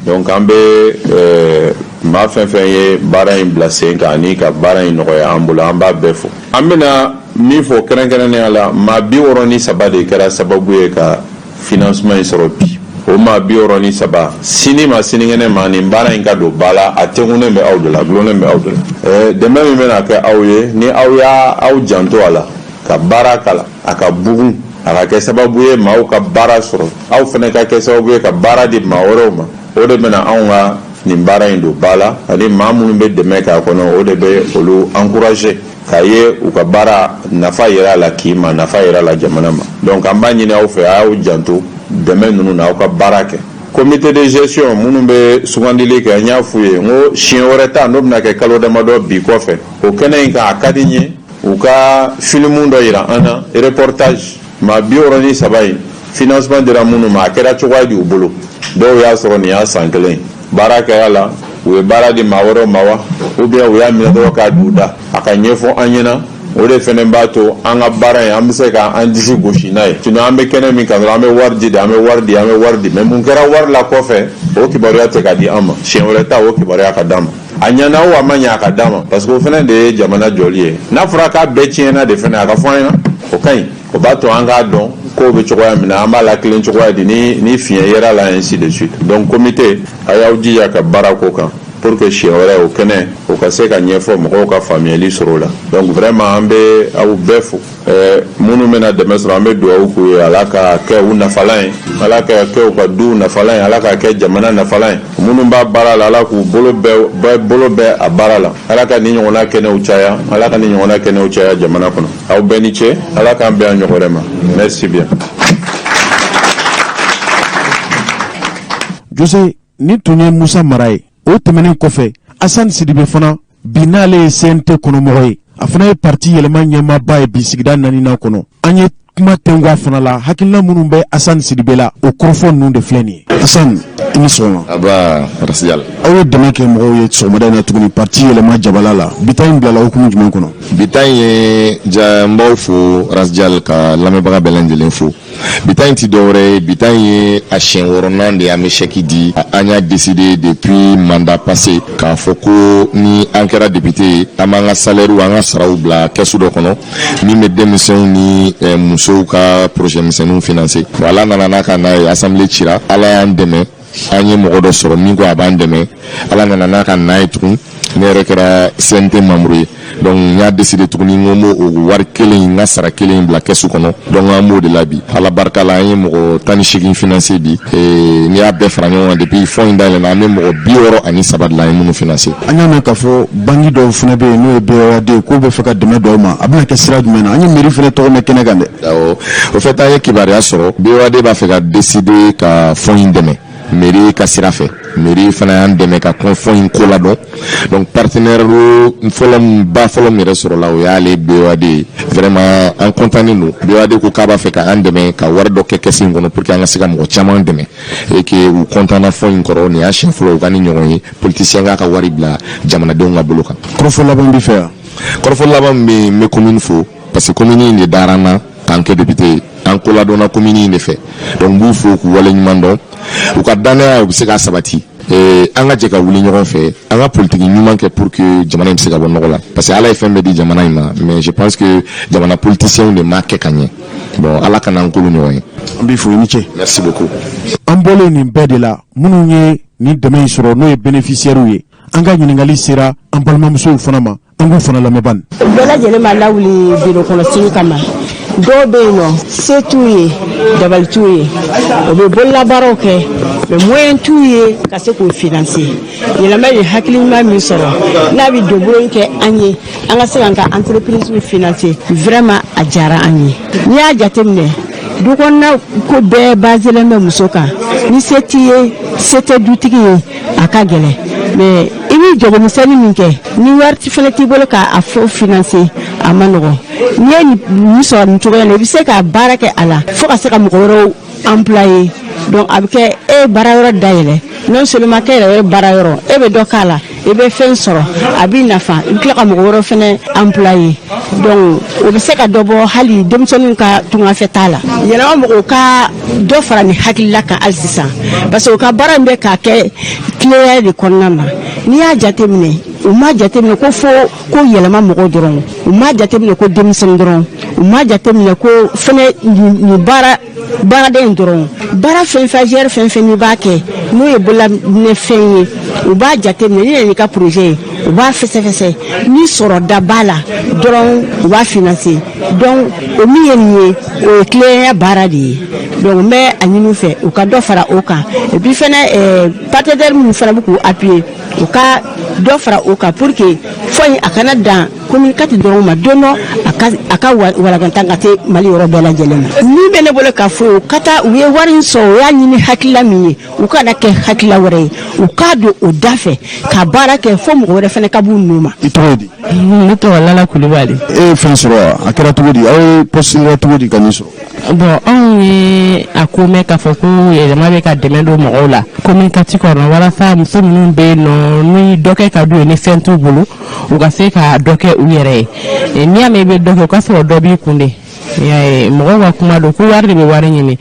Speaker 2: donc an bɛ maa fɛn fɛn ye baara in bila sen kan ani ka baara in nɔgɔya an bolo an b'a bɛɛ fɔ an bɛna min fɔ kɛrɛnkɛrɛnnenya la maa 63 de kɛra sababu ye ka financement in sɔrɔ bi o maa 63 sini ma sinikɛnɛ ma nin baara in ka don ba la a tɛnkunnen bɛ aw de la gulonnen bɛ aw de la dɛmɛ min bɛna kɛ aw ye ni aw y'a aw janto a la ka baara kala a ka bugun a ka kɛ sababu ye maaw ka baara sɔrɔ aw fɛnɛ ka kɛ sababu ye ka baara di maa wɛrɛw ma o de bɛna anw ka nin baara in don ba la ani maa minnu bɛ dɛmɛ k'a kɔnɔ o de bɛ olu encourager k'a ye u ka baara nafa yɛrɛ a la k'i ma nafa yɛrɛ a la jamana ma donc an b'a ɲini aw fɛ a y'aw janto dɛmɛ ninnu na aw ka baara kɛ comité de gestion minnu bɛ sugandili kɛ n y'a f'u ye n ko siɲɛ wɛrɛ ta n'o bɛna kɛ kalo damadɔ bi kɔfɛ o kɛnɛ in kan a ka di n ye u ka filimu dɔ yira an na reportage maa 63 in financement dira minnu ma a kɛra cogoya di u bolo dɔw y'a sɔrɔ nin y'a san kelen baara kɛra la u ye baara di maa wɛrɛw ma wa ou bien u y'a minɛ dɔrɔn k'a d'u da a ka ɲɛfɔ an ɲɛna o de fɛnɛ b'a to an ka baara in an bɛ se ka an disi gosi n'a ye sinon an bɛ kɛnɛ min kan dɔrɔn an bɛ wari di an bɛ wari di mais mun kɛra wari la kɔfɛ o kibaruya tɛ ka di an ma siɲɛ wɛrɛ ta o kibaruya ka d'an ma a ɲɛna o a ma ɲɛ a ka d'an ma parce que o fɛnɛ de ye jamana jɔli ye n'a fɔra k'a bɛɛ tiɲɛna de fɛnɛ a ka fɔ an ɲɛna o ka ɲi o b'a to an k'a dɔn kow bɛ cogoya min na an b'a la kelen cogoya di ni fiɲɛ yera la ainsi de suite donc comité a y'aw jija ka baara ko kan pour que siɲɛ wɛrɛ o kɛnɛ o ka se ka ɲɛfɔ mɔgɔw ka faamuyali sɔrɔ o la donc vraiment an bɛ aw bɛɛ fo minnu bɛna dɛmɛ sɔrɔ an bɛ dugawu k'u ye ala ka kɛ u nafalan ye ala ka kɛ u ka duw nafalan ye ala ka kɛ jamana nafalan ye minnu b'a baara la ala k'u bolo bɛɛ a baara la ala ka ni ɲɔgɔnna kɛnɛw caya ala ka ni ɲɔgɔnna kɛnɛw caya jamana kɔnɔ aw bɛɛ ni ce ala k'an bɛn an ɲɔgɔn wɛrɛ ma merci bien.
Speaker 10: Jose ni tun ye Musa Mara ye o tɛmɛnen kɔfɛ Hassan Sidibe fana bi n'ale ye CNT kɔnɔmɔgɔ ye a fana ye parti yɛlɛma ɲɛmaaba ye bi sigida 4nan kɔnɔ an ye kuma tɛngu a fana la hakilina minnu bɛ Hassan Sidibe la o kɔrɔfɔ ninnu de filɛ nin ye Hassan i ni sɔgɔma
Speaker 11: aba rasijal
Speaker 10: aw ye dɛmɛ kɛ mɔgɔw ye sɔgɔmada in na tuguni parti yɛlɛma jabala la bita in bilala hukumu jumɛn kɔnɔ
Speaker 11: bita in ye mbaw fo rasijal ka lamɛnbaga bɛɛ lajɛlen fo bita in ti dɔwɛrɛ ye bita in ye a siɲɛ 6nan de an bɛ chèque di an y'a décidé depuis mandat passé k'a fɔ ko ni an kɛra député ye an b'an ka salaire an ka saraw bila kɛsu dɔ kɔnɔ min bɛ denmisɛnw ni musow ka projet misɛnninw financer ala nana n'a ka n'a ye assemblée cira ala y'an dɛmɛ an ye mɔgɔ dɔ sɔrɔ min ko a b'an dɛmɛ ala nana n'a ka n'a ye tugun ne yɛrɛ kɛra CNT membre ye donc n y'a décidé tuguni n ko n b'o wari kelen n ka sara kelen bila kɛsu kɔnɔ donc an b'o de la bi ala barika la an ye mɔgɔ 18 financer bi n'i y'a bɛɛ fara ɲɔgɔn kan depuis fond in dayɛlɛnna an bɛ mɔgɔ 63 de la an ye minnu financer.
Speaker 10: an y'a mɛn k'a fɔ banki dɔw fana bɛ yen n'o ye BOAD k'o bɛ fɛ ka dɛmɛ dɔw ma a bɛna kɛ sira jumɛn na an ye mairie fana tɔgɔ mɛn kɛnɛ kan dɛ.
Speaker 11: awɔ o fait an ye kibaruya sɔrɔ BOAD b'a fɛ ka décider ka fond in dɛmɛ mairie ka sira fɛ mairie fana y'an dɛmɛ ka fond in ko ladɔn donc partenaire fɔlɔ min yɛrɛ sɔrɔ la o y'ale BOAD ye vraiment an contannen don BOAD ko k'a b'a fɛ ka an dɛmɛ ka wari dɔ kɛ kɛsi in kɔnɔ pour que an ka se ka mɔgɔ caman dɛmɛ et que u contanna fond in kɔrɔ nin y'a siɲɛ fɔlɔ u ka ni ɲɔgɔn ye politicien k'a ka wari bila jamanadenw ka bolo kan.
Speaker 10: kɔrɔfɔ laban b'i fɛ yan.
Speaker 11: kɔrɔfɔ laban min bɛ commune fo parce que commune in de dara an na k'an kɛ député ye an ko ladɔnna commune in de fɛ donc n b'u fo k'u wale ɲuman dɔn u ka danaya u bɛ se k'a sabati an ka jɛ ka wuli ɲɔgɔn fɛ an ka politique ɲuman kɛ pour que jamana in bɛ se ka bɔ nɔgɔ la parce que ala ye fɛn bɛɛ di jamana in ma mais je pense que jamana politiciens de m'a kɛ ka ɲɛ bon ala ka n'an kolo ɲɔgɔn ye.
Speaker 10: an b'i fo i ni ce.
Speaker 11: merci beaucoup.
Speaker 10: an bɔlen nin bɛɛ de la minnu ye nin dɛmɛ in sɔrɔ n'o ye bénéficiaires ye an ka ɲininkali sera an balimamusow fana ma an k'u fana lamɛn ban.
Speaker 12: bɛɛ lajɛlen b'a lawuli biro kɔnɔ sini kama dɔw bɛ yen nɔ se t'u ye dabali t'u ye o bɛ bololabaaraw kɛ mais moyen t'u ye ka se k'o financer yɛlɛma ye hakilima min sɔrɔ n'a bɛ dɔbolo kɛ an ye an ka se k'an ka entreprise financer vraiment a diyara an ye n'i y'a jateminɛ du kɔnɔna ko bɛɛ baselen bɛ muso kan ni se t'i ye se tɛ dutigi ye a ka gɛlɛn mais i bɛ jagomisɛnnin min kɛ ni wari fana t'i bolo k'a fɔ financer a ma nɔgɔn n'i ye nin sɔrɔ nin cogoya la i bɛ se ka baara kɛ a la fo ka se ka mɔgɔ wɛrɛw employer donc a bɛ kɛ e baara yɔrɔ dayɛlɛ non seulement kɛ yɛrɛ baara yɔrɔ e bɛ dɔ k'a la i bɛ fɛn sɔrɔ a b'i nafa i bɛ tila ka mɔgɔ wɛrɛ fana employer donc o bɛ se ka dɔ bɔ hali denmisɛnninw ka tunganfɛ t'a la yɛlɛma mɔgɔw ka dɔ fara nin hakilila kan hali sisan parce que u ka baara in bɛ k'a kɛ tilenya de kɔnɔna na n'i y'a jateminɛ u ma jateminɛ ko fo ko yɛlɛma mɔgɔw dɔrɔn u ma jateminɛ ko denmisɛnnin dɔrɔn u ma jateminɛ ko fɛnɛ nin baaraden dɔrɔn baara fɛn fɛn n'i b'a kɛ n'o ye bolominɛ fɛn ye u b'a jateminɛ ni yɛrɛ ka projet ye u b'a fɛsɛfɛsɛ ni sɔrɔ da b'a la dɔrɔn u b'a financer donc o min ye nin ye o ye tilenya baara de ye donc n bɛ a ɲini u fɛ u ka dɔ fara o kan et puis fɛnɛ partenaires minnu fana bɛ k'u appuyer u ka dɔ fara o kan pour que fɔ in a kana dan communicate dɔrɔn ma don dɔ a ka walankatan ka se Mali yɔrɔ bɛɛ lajɛlen ma min bɛ ne bolo k'a fɔ u ka taa u ye wari in sɔrɔ u y'a ɲini hakilila min ye u kana kɛ hakilila wɛrɛ ye u k'a don o da fɛ ka baara kɛ fo mɔgɔ wɛrɛ fana ka b'u nu ma.
Speaker 10: I tɔgɔ di?
Speaker 12: Ne tɔgɔ Lala Kulibali.
Speaker 10: E ye fɛn sɔrɔ a kɛra cogo di aw ye postulé cogo di ka nin sɔrɔ?
Speaker 12: Bon anw ye a ko mɛn k'a fɔ ko yɛlɛma bɛ ka dɛmɛ don mɔgɔw la communiqué kɔnɔ walasa muso minnu bɛ yen nɔ ni dɔ kɛ ka d'u ye ni fɛn t'u bolo u ka se ka dɔ kɛ u yɛrɛ ye n'i y'a mɛn i bɛ dɔ kɛ o ka sɔrɔ dɔ b'i kun de mɔgɔw ka kuma don ko wari de bɛ wari ɲini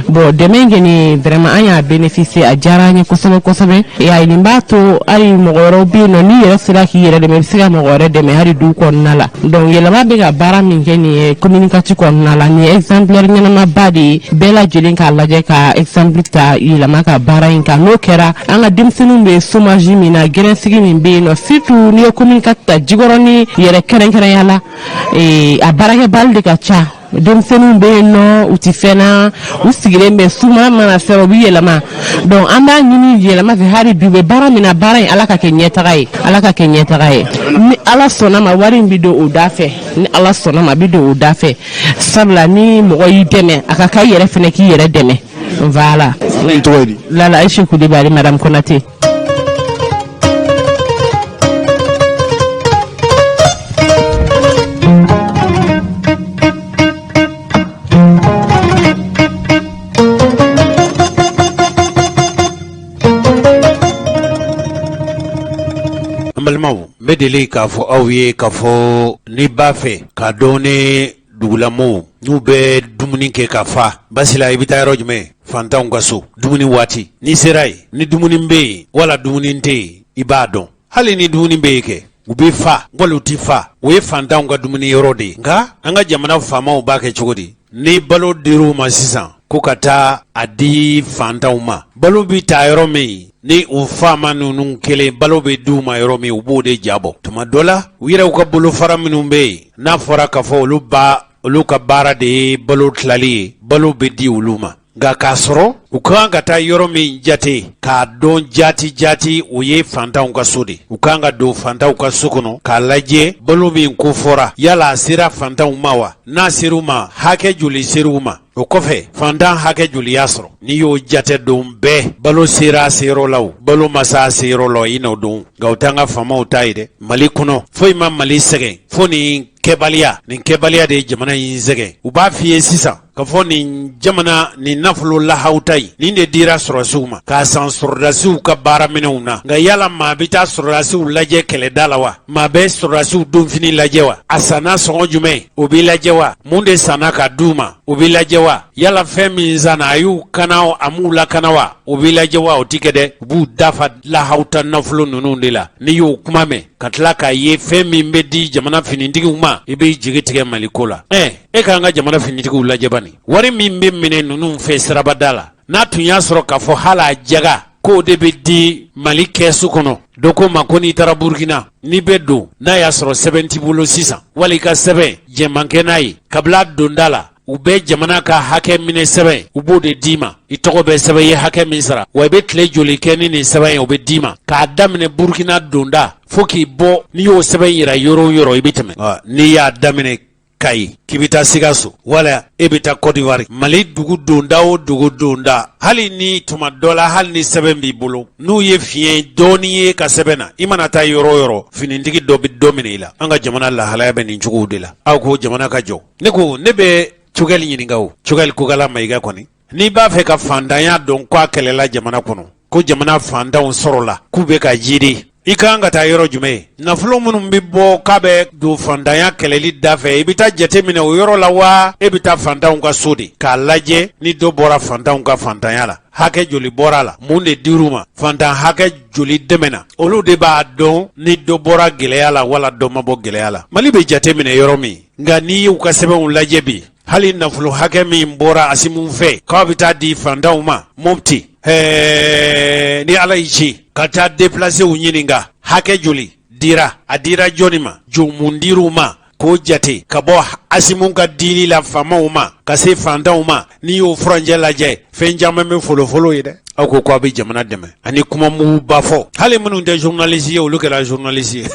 Speaker 12: bon dɛmɛ in kɔni vraiment an y'a bénéficier a diyara an ye kosɛbɛ kosɛbɛ nin b'a to hali mɔgɔ wɛrɛw bɛ yen nɔ n'i yɛrɛ sera k'i yɛrɛ dɛmɛ i bɛ se ka mɔgɔ wɛrɛ dɛmɛ hali du kɔnɔna la donc yɛlɛma bɛ ka baara min kɛ nin ye communiqué kɔnɔna la nin ye exemplaire ɲɛnamaba de ye bɛɛ lajɛlen k'a lajɛ ka exemple ta yɛlɛma ka baara in kan n'o kɛra an ka denmisɛnninw bɛ chômage min na gɛrɛsigi min bɛ yen nɔ surtout n'i ye communiqué ta jikɔrɔ ni yɛrɛ kɛrɛnkɛrɛnya la a baarakɛbali de ka ca denmisɛnninw bɛ yen nɔ u ti fɛn na u sigilen bɛ suma mana fɛ u bɛ yɛlɛma donc an b'a ɲini yɛlɛma fɛ hali bi u bɛ baara min na baara in ala ka kɛ ɲɛtaga ye ala ka kɛ ɲɛtaga ye ni ala sɔnna ma wari in bɛ don o da fɛ ni ala sɔnna ma a bɛ don o da fɛ sabula ni mɔgɔ y'i dɛmɛ a ka k'i yɛrɛ fɛnɛ k'i yɛrɛ dɛmɛ voilà. Lala Aïcha Kulibali Madame Konate.
Speaker 1: balimaw n bɛ deli k'a fɔ aw ye k'a fɔ ni b'a fɛ ka dɔn ne dugulamow n'u bɛ dumuni kɛ ka fa basila i bɛ taa yɔrɔ jumɛn fantanw ka so dumuni waati n'i sera yen ni dumuni bɛ yen wala dumuni tɛ yen i b'a dɔn hali ni dumuni bɛ yen kɛ u bɛ fa wala u ti fa o ye fantanw ka dumuni yɔrɔ de ye nka an ka jamana faamaw b'a kɛ cogo di ni balo dir'u ma sisan ko ka taa a di fantanw ma balo bi ta yɔrɔ min ni u faama ninnu kelen balo bɛ d'u ma yɔrɔ min u b'o de jabɔ tuma dɔ la u yɛrɛw ka bolofara minnu bɛ yen n'a fɔra k'a fɔ olu ka baara de ye balo tilali ye balo bɛ di olu ma nka k'a sɔrɔ u kan ka taa yɔrɔ min jate k'a dɔn jati o ye fantanw ka so de u kan ka don fantanw ka so kɔnɔ k'a lajɛ balo min ko fɔra yala a sera fantanw ma wa n'a ser'u ma hakɛ joli ser'u ma o kɔfɛ fantan hakɛ joli y'a sɔrɔ n'i y'o jate don bɛɛ balo sera a seyɔrɔ la o balo ma se a seyɔrɔ la i n'o don nka o t'an ka faamaw ta ye dɛ mali kɔnɔ foyi ma mali sɛgɛn fo nin kɛbaliya de ye jamana in sɛgɛn u b'a f'i ye sisan ka fɔ nin jamana nin nafolo lahaw ta ye nin de dira sɔrɔdasiw ma k'a san sɔrɔdasiw ka baara minɛnw na nka yala maa bɛ taa sɔrɔdasiw lajɛ kɛlɛda la wa maa bɛ sɔrɔdasiw donfini lajɛ wa a sanna sɔngɔ jumɛn o b'i lajɛ wa mun de sanna ka d'u ma o b'i lajɛ wa yala fɛn min sanna a y'u kana a m'u lakana wa o b'i lajɛ wa o ti kɛ dɛ u b'u dafa lahaw ta nafolo ninnu de la n'i y'o kuma mɛn ka tila k'a ye fɛn min bɛ di jamana finitigiw ma i b'i jigi tigɛ maliko la e k'an ka jamana finitigiw lajɛ bani wari min bɛ minɛ ninnu fɛ sirabada la n'a tun y'a sɔrɔ k'a fɔ hali a jaga ko de be di Mali kesu kono doko ma ko ni tara Burkina ni be do na ya soro 70 bolo sisan wali ka sebe je manke nayi kabla dondala u be jamana ka hakɛ minɛ sɛbɛn u b'o de d'i ma i tɔgɔ bɛ sɛbɛn ye hakɛ min sara wa i bɛ tile joli kɛ ni nin sɛbɛn ye o bɛ d'i ma k'a daminɛ Burkina donda fo k'i bɔ n'i y'o sɛbɛn yira yɔrɔ o yɔrɔ i bɛ tɛmɛ n'i y'a daminɛ Kayi k'i bɛ taa Sikaso wala e bɛ taa Côte d'Ivoire Mali dugu donda o dugu donda hali ni tuma dɔ la hali ni sɛbɛn b'i bolo n'u ye fiɲɛ dɔɔni ye ka sɛbɛn na i mana taa yɔrɔ o yɔrɔ finitigi dɔ bɛ dɔ minɛ i la an ka jamana lahalaya bɛ nin cogow de la aw ko jamana ka jɔ ne ko ne bɛ Cogɛli ɲininka o Cogɛli Kogala Mayiga kɔni n'i b'a fɛ ka fantanya dɔn k'a kɛlɛla jamana kɔnɔ ko jamana fantanw sɔrɔla k'u bɛ ka yiri i kan ka taa yɔrɔ jumɛn ye nafolo minnu bɛ bɔ k'a bɛ don fantanya kɛlɛli da fɛ i bɛ taa jate minɛ o yɔrɔ la wa e bɛ taa fantanw ka so de k'a lajɛ ni dɔ bɔra fantanw ka fantanya la hakɛ joli bɔra la mun de dir'u ma fantan hakɛ joli dɛmɛna olu de b'a dɔn ni dɔ bɔra gɛlɛya la wala dɔ ma bɔ gɛlɛya la Mali bɛ jate minɛ yɔrɔ min nka n'i y'u ka sɛbɛnw lajɛ bi hali nafolo hakɛ min bɔra Asimu fɛ k'a bɛ taa di fantanw ma Mopti ni Ala y'i ci ka taa déplacer u ɲininka hakɛ joli dira a dira jɔnni ma mun dir'u ma k'o jate ka bɔ Asimu ka dili la faamaw ma ka se fantanw ma n'i y'o furancɛ lajɛ fɛn caman bɛ folofolo ye dɛ aw ko k'a bɛ jamana dɛmɛ ani kuma mugu ba fɔ hali minnu tɛ journaliste ye olu kɛra journaliste ye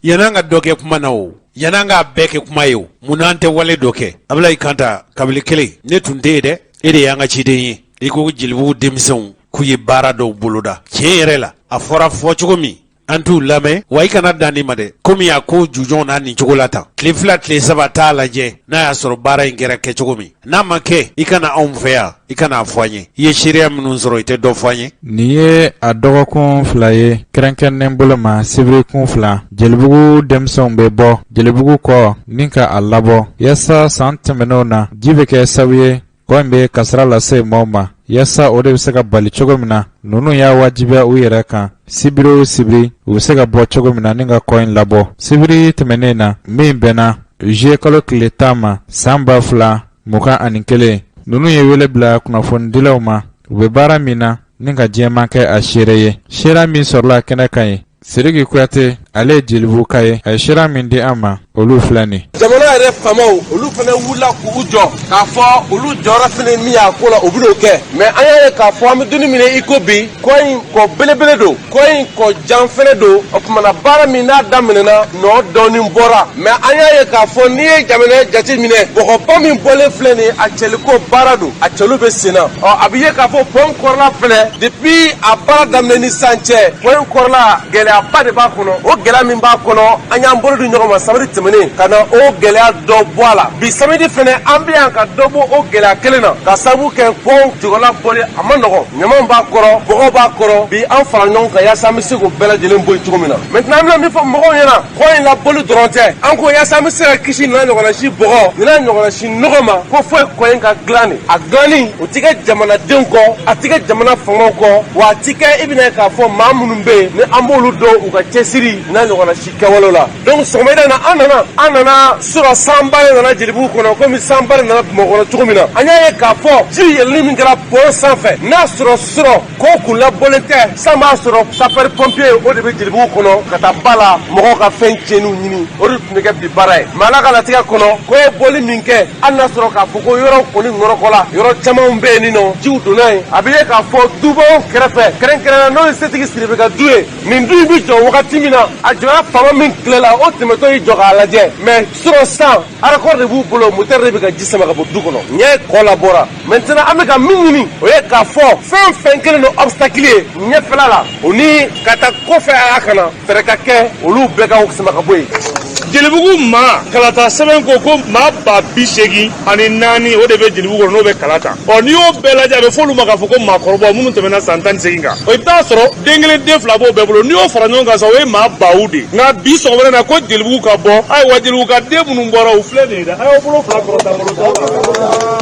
Speaker 1: yan'an ka dɔ kɛ kuma na o yan'an k'a bɛɛ kɛ kuma ye o munna an tɛ wale dɔ kɛ Abulayi Kanta kabili kelen ne tun tɛ yen dɛ e de y'an ka ciden ye i ko jelibugu denmisɛnw k'u ye baara dɔw boloda tiɲɛ yɛrɛ la a fɔra fɔ cogo min an t'u lamɛn wa i kana dan nin ma dɛ komi a ko jujɔn n'a nin cogo la tan tile 2 tile 3 t'a lajɛ n'a y'a sɔrɔ baara in kɛra kɛcogo min n'a ma kɛ i kana anw fɛ yan i kana fɔ an ye i ye seereya minnu sɔrɔ i tɛ dɔ fɔ an ye
Speaker 13: nin ye a dɔgɔkun 2 ye kɛrɛnkɛrɛnnen bolo ma sibirikun 2 jelibugu denmisɛnw bɛ bɔ jelibugu kɔ ni ka a labɔ yasa san tɛmɛnenw na ji bɛ kɛ sabu ye kɔ in bɛ kasara lase maaw ma yasa o de bɛ se ka bali cogo min na ninnu y'a wajibiya u yɛrɛ kan sibiri o sibiri u bɛ se ka bɔ cogo min na ni ka kɔ in labɔ sibiri tɛmɛnen na min bɛnna juye kalo tile 10 ma san 2021 ninnu ye wele bila kunnafonidilaw ma u bɛ baara min na ni ka diɲɛma kɛ a seere ye seera min sɔrɔla kɛnɛ kan ye Siriki Kuyate ale ye jelibugu ka ye a ye seera min di an ma olu filɛ nin
Speaker 14: jamana yɛrɛ faamaw olu fana wulila k'u jɔ k'a fɔ olu jɔyɔrɔ fana min y'a ko la u bɛn'o kɛ mais an y'a ye k'a fɔ an bɛ donni min na i ko bi ko in kɔ belebele don ko in kɔ jan fana don o tumana baara min n'a daminɛna nɔ dɔɔnin bɔra mais an y'a ye k'a fɔ n'i ye jamana jate minɛ bɔgɔba min bɔlen filɛ nin a cɛliko baara don a cɛlu bɛ sen na a bɛ ye k'a fɔ pɔn kɔrɔla filɛ depuis a baara daminɛ ni sisan cɛ pɔn kɔrɔla gɛlɛyaba de b'a kɔnɔ o gɛlɛya min b'a kɔnɔ an y'an bolo di ɲɔgɔn ma samedi tɛmɛnen ka na o gɛlɛya dɔ bɔ a la bi samedi fɛnɛ an bɛ yan ka dɔ bɔ o gɛlɛya kelen na ka sababu kɛ pɔn jɔgɔla bɔli a ma nɔgɔn ɲamanw b'a kɔrɔ bɔgɔ b'a kɔrɔ bi an fara ɲɔgɔn kan yaasa an bɛ se k'o bɛɛ lajɛlen bɔ yen cogo min na maintenant an bɛna min fɔ mɔgɔw ɲɛna pɔn in labɔli dɔrɔn tɛ an ko yaasa an bɛ se ka kisi nin ɲɔgɔnna si bɔgɔ nin ɲɔgɔnna si nɔgɔ ma ko fo kɔ in ka dilan de a dilanni o ti kɛ jamanadenw kɔ a ti kɛ jamana famaw kɔ wa a ti kɛ i bɛna ye k'a fɔ maa minnu bɛ yen ni an b'olu dɔn u ka cɛsiri n'a ɲɔgɔnna si kɛwalew la donc sɔgɔmada in na an nana sɔrɔ sanba de nana jelibugu kɔnɔ komi sanba de nana bamakɔ cogo min na an y'a ye k'a fɔ ji yɛlɛli min kɛra pɔn sanfɛ n'a sɔrɔ ko kun labɔlen tɛ san b'a sɔrɔ sapɛri pɔnpiye o de bɛ jelibugu kɔnɔ ka taa ba la mɔgɔw ka fɛn tiɲɛniw ɲini o de tun bɛ kɛ bi baara ye mais ala ka latigɛ kɔnɔ ko ye bɔli min kɛ hali n'a sɔrɔ k'a fɔ ko yɔrɔ kɔni nɔrɔkɔla yɔrɔ camanw bɛ yen nin nɔ jiw donna yen a bɛ ye k'a fɔ dubaw kɛrɛfɛ kɛrɛnkɛrɛnna n'o ye setigi siribe ka du ye nin du in bɛ jɔ wagati min na a jɔra faama min tilela o tɛmɛtɔ y'i jɔ k'a lajɛ mais sɔrɔ san arakɔr de b'u bolo motɛri de bɛ ka ji sama ka bɔ du kɔnɔ ɲɛ kɔ labɔra maintenant an bɛ ka min ɲini o ye k'a fɔ fɛn fɛn kelen don obstacle ye ɲɛfɛla la o ni ka taa kɔfɛ a kana fɛɛrɛ ka kɛ olu bɛɛ ka sama ka bɔ yen jelibugu maa kalata sɛbɛn ko maa 84 o de bɛ jelibugu kɔnɔ n'o bɛ kala ta n'i y'o bɛɛ lajɛ a bɛ fɔ olu ma k'a fɔ ko maakɔrɔbaw minnu tɛmɛna san 18 kan i bɛ taa sɔrɔ den kelen den fila b'o bɛɛ bolo n'i y'o fara ɲɔgɔn kan sa o ye maa 1000 de nka bi sɔgɔmada na ko jelibugu ka bɔ ayiwa jelibugu ka den minnu bɔra u filɛ nin ye dɛ a y'aw bolo fila kɔrɔta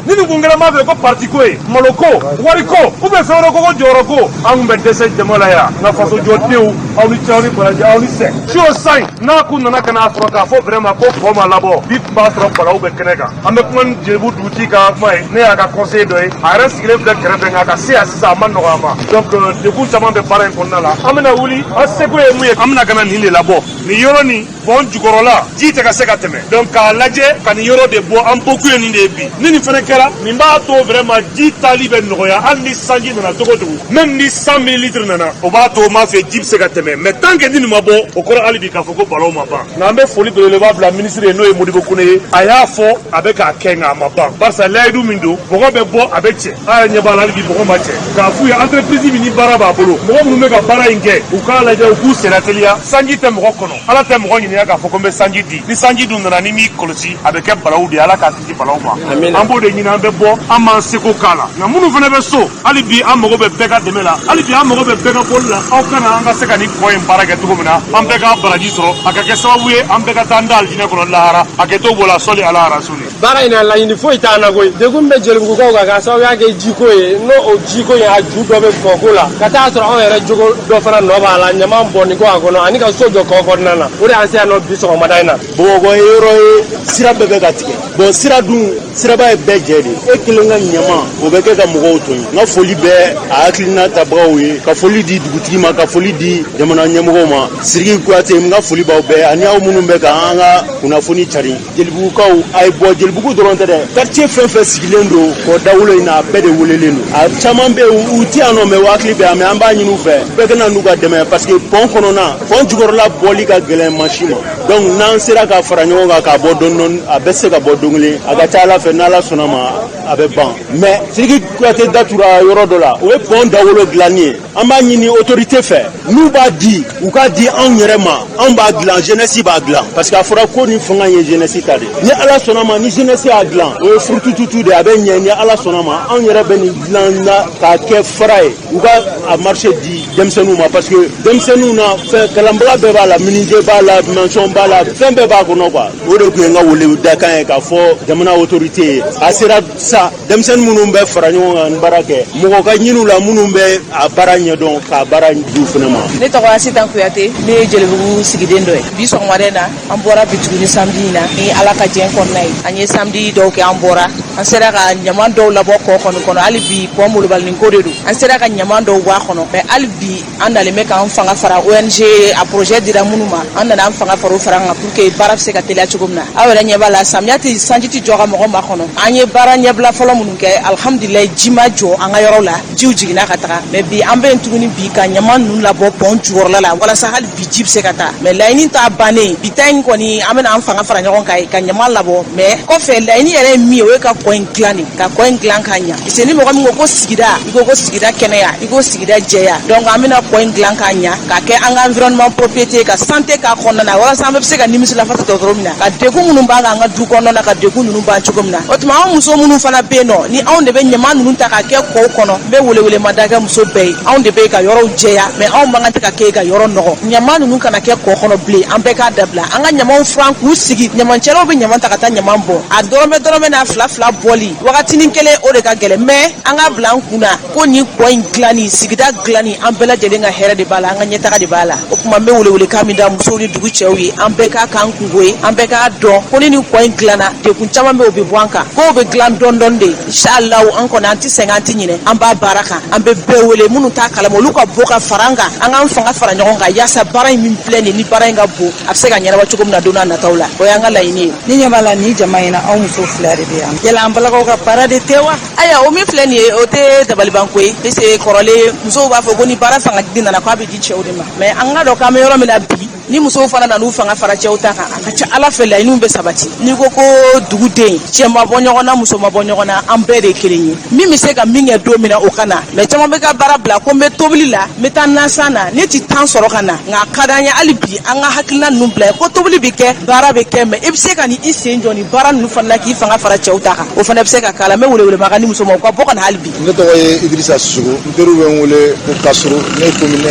Speaker 5: ni kun kɛra m'a fɛ ko parti ko ye malo ko wari ko ou bien fɛn wɛrɛ ko jɔyɔrɔ ko an kun bɛ dɛsɛ jama la yan nka fasojɔdenw aw ni cɛ aw ni baraji aw ni sɛ si o san n'a kun nana ka n'a sɔrɔ k'a fɔ vraiment ko kɔ ma labɔ bi tun b'a sɔrɔ balawu bɛ kɛnɛ kan an bɛ kuma ni jelibu dugutigi ka kuma ye ne y'a ka conseiller dɔ ye a yɛrɛ sigilen filɛ kɛrɛfɛ nka a ka se yan sisan a ma nɔgɔ a ma donc degun caman bɛ baara in kɔnɔna la an bɛna wuli an seko ye mun ye an bɛna ka na nin de labɔ nin yɔrɔ nin bɔn jukɔrɔla ji tɛ ka se ka tɛmɛ donc k'a lajɛ ka nin yɔrɔ de bɔ an bɔkun ye nin de ye bi ni nin fɛnɛ kɛra nin b'a to vraiment ji tali bɛ nɔgɔya hali ni sanji nana cogo cogo même ni 100 millilitres nana o b'a to m'a fɛ ji bɛ se ka tɛmɛ mais tant que ni nin ma bɔ o kɔrɔ hali bi k'a fɔ ko balawu ma ban nka an bɛ foli belebeleba bila ministre ye n'o ye Modibo Kone ye a y'a fɔ a bɛ k'a kɛ nka a ma ban barisa layidu min don bɔgɔ bɛ bɔ a bɛ cɛ a yɛrɛ ɲɛ b'a la hali bi bɔgɔ ma cɛ k'a f'u ye entreprise min ni baara b'a bolo mɔgɔ minnu bɛ ka baara in kɛ u k'a lajɛ u k'u senna teliya sanji tɛ mɔgɔ kɔnɔ ala tɛ mɔgɔ ɲininka k'a fɔ ko n bɛ sanji di ni sanji dun nana ni m'i kɔlɔsi a bɛ kɛ balawu de ye ala k'a kisi balawu ma an b'o de ɲini an bɛ bɔ an m'an seko k'a la nka minnu fana bɛ so hali bi an mago bɛ bɛɛ ka dɛmɛ la hali bi an mago bɛ bɛɛ ka boli la aw kana an ka se ka nin kɔ in baara kɛ cogo min na an bɛɛ ka baraji sɔrɔ a ka kɛ sababu ye an bɛɛ ka taa an da alijinɛ kɔnɔ lahara a kɛ to bɔla sɔli ala rasuli
Speaker 14: baara in na laɲini foyi t'an na koyi degun bɛ jelibugukaw kan k'a sababuya kɛ jiko ye n'o o jiko in a ju dɔ bɛ fɔko la ka taa sɔrɔ anw yɛrɛ jogo dɔ fana nɔ b'a la ɲama bɔnni ko a kɔnɔ ani ka so jɔ kɔ kɔnɔna na o de y'an se yan nɔ bi sɔgɔmada in na
Speaker 15: bamakɔ ye yɔrɔ ye sira bɛɛ bɛ ka tigɛ bon sira dun siraba ye bɛɛ jɛ de e kelen ka ɲama o bɛ kɛ ka mɔgɔw tɔɲɔ n ka foli bɛ a hakilina tabagaw ye ka foli di dugutigi ma ka foli di jamana ɲɛmɔgɔw ma Siriki Kuyate n ka foli b'aw bɛɛ ani aw minnu bɛ ka an ka kunnafoni cari jelibugukaw a ye bɔ jelibugu dɔrɔn tɛ dɛ quartier fɛn fɛn sigilen don kɔ dawolo in na a bɛɛ de welelen don a caman bɛ u ti yan nɔ mɛ u hakili bɛ yan mɛ an b'a ɲini u fɛ bɛɛ ka na n'u ka dɛmɛ parce que pɔn kɔnɔna pɔn jukɔrɔla bɔli ka gɛlɛn mansi ma donc n'an sera ka fara ɲɔgɔn kan k'a bɔ dɔɔni dɔɔni a bɛ se ka bɔ don kelen a ka ca ala fɛ n'ala sɔnna ma a bɛ ban mais Siriki Kuyate datura yɔrɔ dɔ la o ye pɔn dawolo dilanni ye an b'a ɲini autorité fɛ n'u b'a di u k'a di anw yɛrɛ ma anw b'a dilan jeunesse b'a dilan parce que a fɔra ko ni fanga ye jeunesse ta de ni ala sɔnna ma ni jeunesse y'a dilan o ye furutututu de a bɛ ɲɛ ni ala sɔnna ma anw yɛrɛ bɛ nin dilan na k'a kɛ fara ye u ka a marché di denmisɛnninw ma parce que denmisɛnninw na fɛn kalanbaga bɛɛ b'a la menuisier b'a la dimension b'a la fɛn bɛɛ b'a kɔnɔ quoi o de tun ye n ka weleweledakan ye k'a fɔ jamana autorité ye a sera sa denmisɛnnin minnu bɛ fara ɲɔgɔn kan nin baara kɛ mɔgɔ ka ɲini u la minnu bɛ a baara ɲɛdɔn k'a baara di u fana ma.
Speaker 16: Ne tɔgɔ Asitan Kuyate ne ye Jelibugu sigiden dɔ ye bi sɔgɔmada na an bɔra bituguni samedi in na ni ala ka jɛn kɔnɔna ye an ye samedi dɔw kɛ an bɔra an sera ka ɲaman dɔw labɔ kɔ kɔnɔ hali bi kɔ molobalinin ko de don an sera ka ɲaman dɔw bɔ a kɔnɔ mais hali bi an nalen bɛ k'an fanga fara ONG a projet dira minnu ma an nana an fanga fara o fara kan pour que baara bɛ se ka teliya cogo min na aw yɛrɛ ɲɛ b'a la samiya tɛ sanji tɛ jɔ ka mɔgɔ ma kɔnɔ an ye baara ɲɛbila fɔlɔ minnu kɛ alhamdulilayi ji ma jɔ an ka yɔrɔ la jiw jiginna ka taga mais bi an bɛ yen tuguni bi ka ɲaman ninnu labɔ pɔn jukɔrɔla la walasa hali bi ji bɛ se ka taa mais laɲini t'a bannen bi ta in kɔni an bɛna an fanga fara ɲɔgɔn kan ka ɲaman labɔ mais kɔfɛ laɲini yɛrɛ ye min ye o ye ka kɔ in dilan de ka kɔ in dilan ka ɲa parce que ni mɔgɔ min ko ko sigida i ko sigida kɛnɛya i ko sigida jɛya donc an bɛna kɔ in dilan ka ɲa k'a kɛ an ka environnement propriété ka santé k'a kɔnɔna na walasa an bɛ se ka nimisirafasa dɔgɔtɔrɔ min na ka degun minnu b'an kan an ka du kɔnɔna na ka degun ninnu ban cogo min na o tuma an muso minnu fana bɛ yen nɔ ni anw de bɛ ɲaman ninnu ta k'a kɛ kɔw kɔnɔ n bɛ welewelemada kɛ muso bɛɛ ye anw de bɛ ka yɔrɔw jɛya mais anw man kan tɛ ka kɛ ka yɔrɔ nɔgɔ ɲaman ninnu kana kɛ kɔ kɔnɔ bilen an bɛɛ k'a dabila an ka ɲamanw furan k'u sigi ɲamancɛlaw bɛ ɲaman ta ka taa ɲaman bɔ a dɔrɔmɛ n'a fila fila bɔli wagatinin kelen o de ka gɛlɛn mais an ka bila an kun na ko nin kɔ in dilanni sigida dilanni an bɛɛ lajɛlen ka hɛrɛ de b'a la an ka ɲɛtaga de b'a la o tuma n bɛ welewelekan min da musow ni dugu cɛw ye an bɛɛ k'a k'an kungo ye an bɛɛ k'a dɔn ko ni nin kɔ in dilanna degun caman bɛ o bɛ bɔ an kan kow bɛ dilan dɔɔni dɔɔni de inshallah an kɔni an tɛ sɛgɛn an tɛ ɲinɛ an b'a baara kan an bɛ bɛɛ wele minnu t'a kalama olu ka bɔ ka fara an kan an k'an fanga fara ɲɔgɔn kan yaasa baara in min filɛ nin ni baara in ka bon a bɛ se ka ɲɛnabɔ cogo min na don n'a nataw la o y'an ka laɲini ye.
Speaker 17: ni ɲɛ b'a la nin jama in na aw muso fila de bɛ yan yala an balakaw ka baara de tɛ wa.
Speaker 16: ayiwa o min filɛ nin ye o tɛ dabalibanko ye parce que kɔrɔlen musow b'a fɔ ko ni baara fanga di nana k'a bɛ di cɛw de ma mais an ka dɔn k'an bɛ yɔrɔ min na bi ni musow fana nan'u fanga fara cɛw ta kan a ka ca ala fɛ laɲiniw bɛ sabati n'i ko ko duguden cɛ ma bɔ ɲɔgɔn na muso ma bɔ ɲɔgɔn na an bɛɛ de ye kelen ye min bɛ se ka min kɛ don min na o ka na mais caman bɛ ka baara bila ko n bɛ tobili la n bɛ taa nasan na ne tɛ temps sɔrɔ ka na nka a ka d'an ye hali bi an ka hakilina ninnu bila ko tobili bɛ kɛ baara bɛ kɛ mais i bɛ se ka ni i sen jɔ ni baara ninnu fana na k'i fanga fara cɛw ta kan o fana bɛ se ka k'a la n bɛ welewelemakan di muso ma u ka bɔ ka na hali bi.
Speaker 18: ne tɔgɔ ye Idrissa Sogo n teriw bɛ n wele ko Kasoro ne ye commune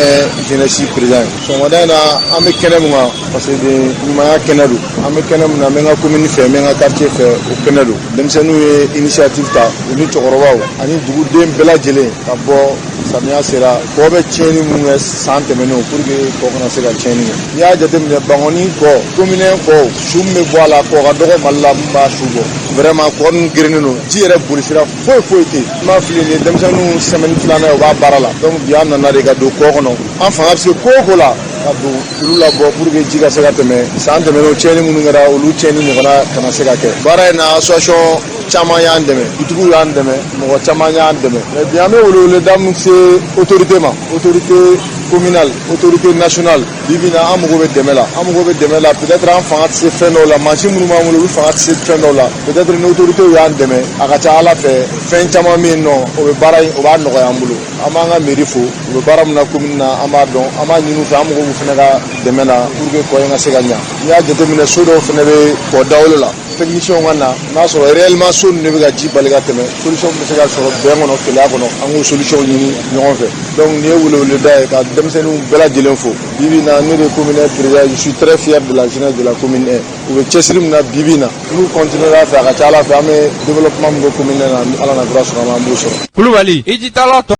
Speaker 18: jeunesse président ye sɔgɔmada in na an bɛ
Speaker 15: kɛnɛ mun kan parce que ɲumanya kɛnɛ don an bɛ kɛnɛ mun na n bɛ n ka commune fɛ n bɛ n ka quartier fɛ o kɛnɛ don denmisɛnninw ye initiative ta u ni cɛkɔrɔbaw ani duguden bɛɛ lajɛlen ka bɔ samiya sera kɔ bɛ tiɲɛni mun kɛ san tɛmɛnenw pour que kɔ kana se ka tiɲɛni kɛ n'i y'a jateminɛ Bangoni kɔ commune kɔ su min bɛ bɔ a la kɔ ka dɔgɔ Mali la mun b'a su bɔ vraiment kɔ ninnu girinnen don ji yɛrɛ bolisira foyi tɛ yen n b'a fili ni denmisɛnninw semaine filanan u b'a baara la donc bi an nana de ka don kɔ kɔnɔ an fanga bɛ se ko o ko la ka don olu labɔ pour que ji ka se ka tɛmɛ san tɛmɛnenw tiɲɛni minnu kɛra olu tiɲɛni ɲɔgɔnna kana se ka kɛ baara in na association caman y'an dɛmɛ dutigiw y'an dɛmɛ mɔgɔ caman y'an dɛmɛ mais bi an bɛ weleweleda min se autorité ma autorité communale autorité nationale bi bi na an mago bɛ dɛmɛ la peut-être an fanga tɛ se fɛn dɔw la mansin minnu b'an bolo olu fanga tɛ se fɛn dɔw la peut-être ni autorité y'an dɛmɛ a ka ca Ala fɛ fɛn caman min nɔ o bɛ baara in o b'a nɔgɔya an bolo an b'an ka mairie fo u bɛ baara min na commune na an b'a dɔn an b'a ɲini u fɛ an mago b'u fana ka dɛmɛ na pour que kɔ in ka se ka ɲa n'i y'a jateminɛ so dɔw fana bɛ kɔ dawolo la technicien ka na n'a sɔrɔ réellement so ninnu bɛ ka ji bali ka tɛmɛ solution bɛ se ka sɔrɔ bɛn kɔnɔ keleya kɔnɔ an k'o solution ɲini ɲɔgɔn fɛ donc nin ye weleweleda ye ka denmisɛnninw bɛɛ lajɛlen fo bibi na ne de commune président je suis très fier de la jeunesse de la commune 1 u bɛ cɛsiri min na bibi na n'u continuera fɛ a ka ca Ala fɛ an bɛ développement min bɛ commune na Ala na dɔrɔn sɔrɔ an b'o sɔrɔ
Speaker 8: Kulubali i jitala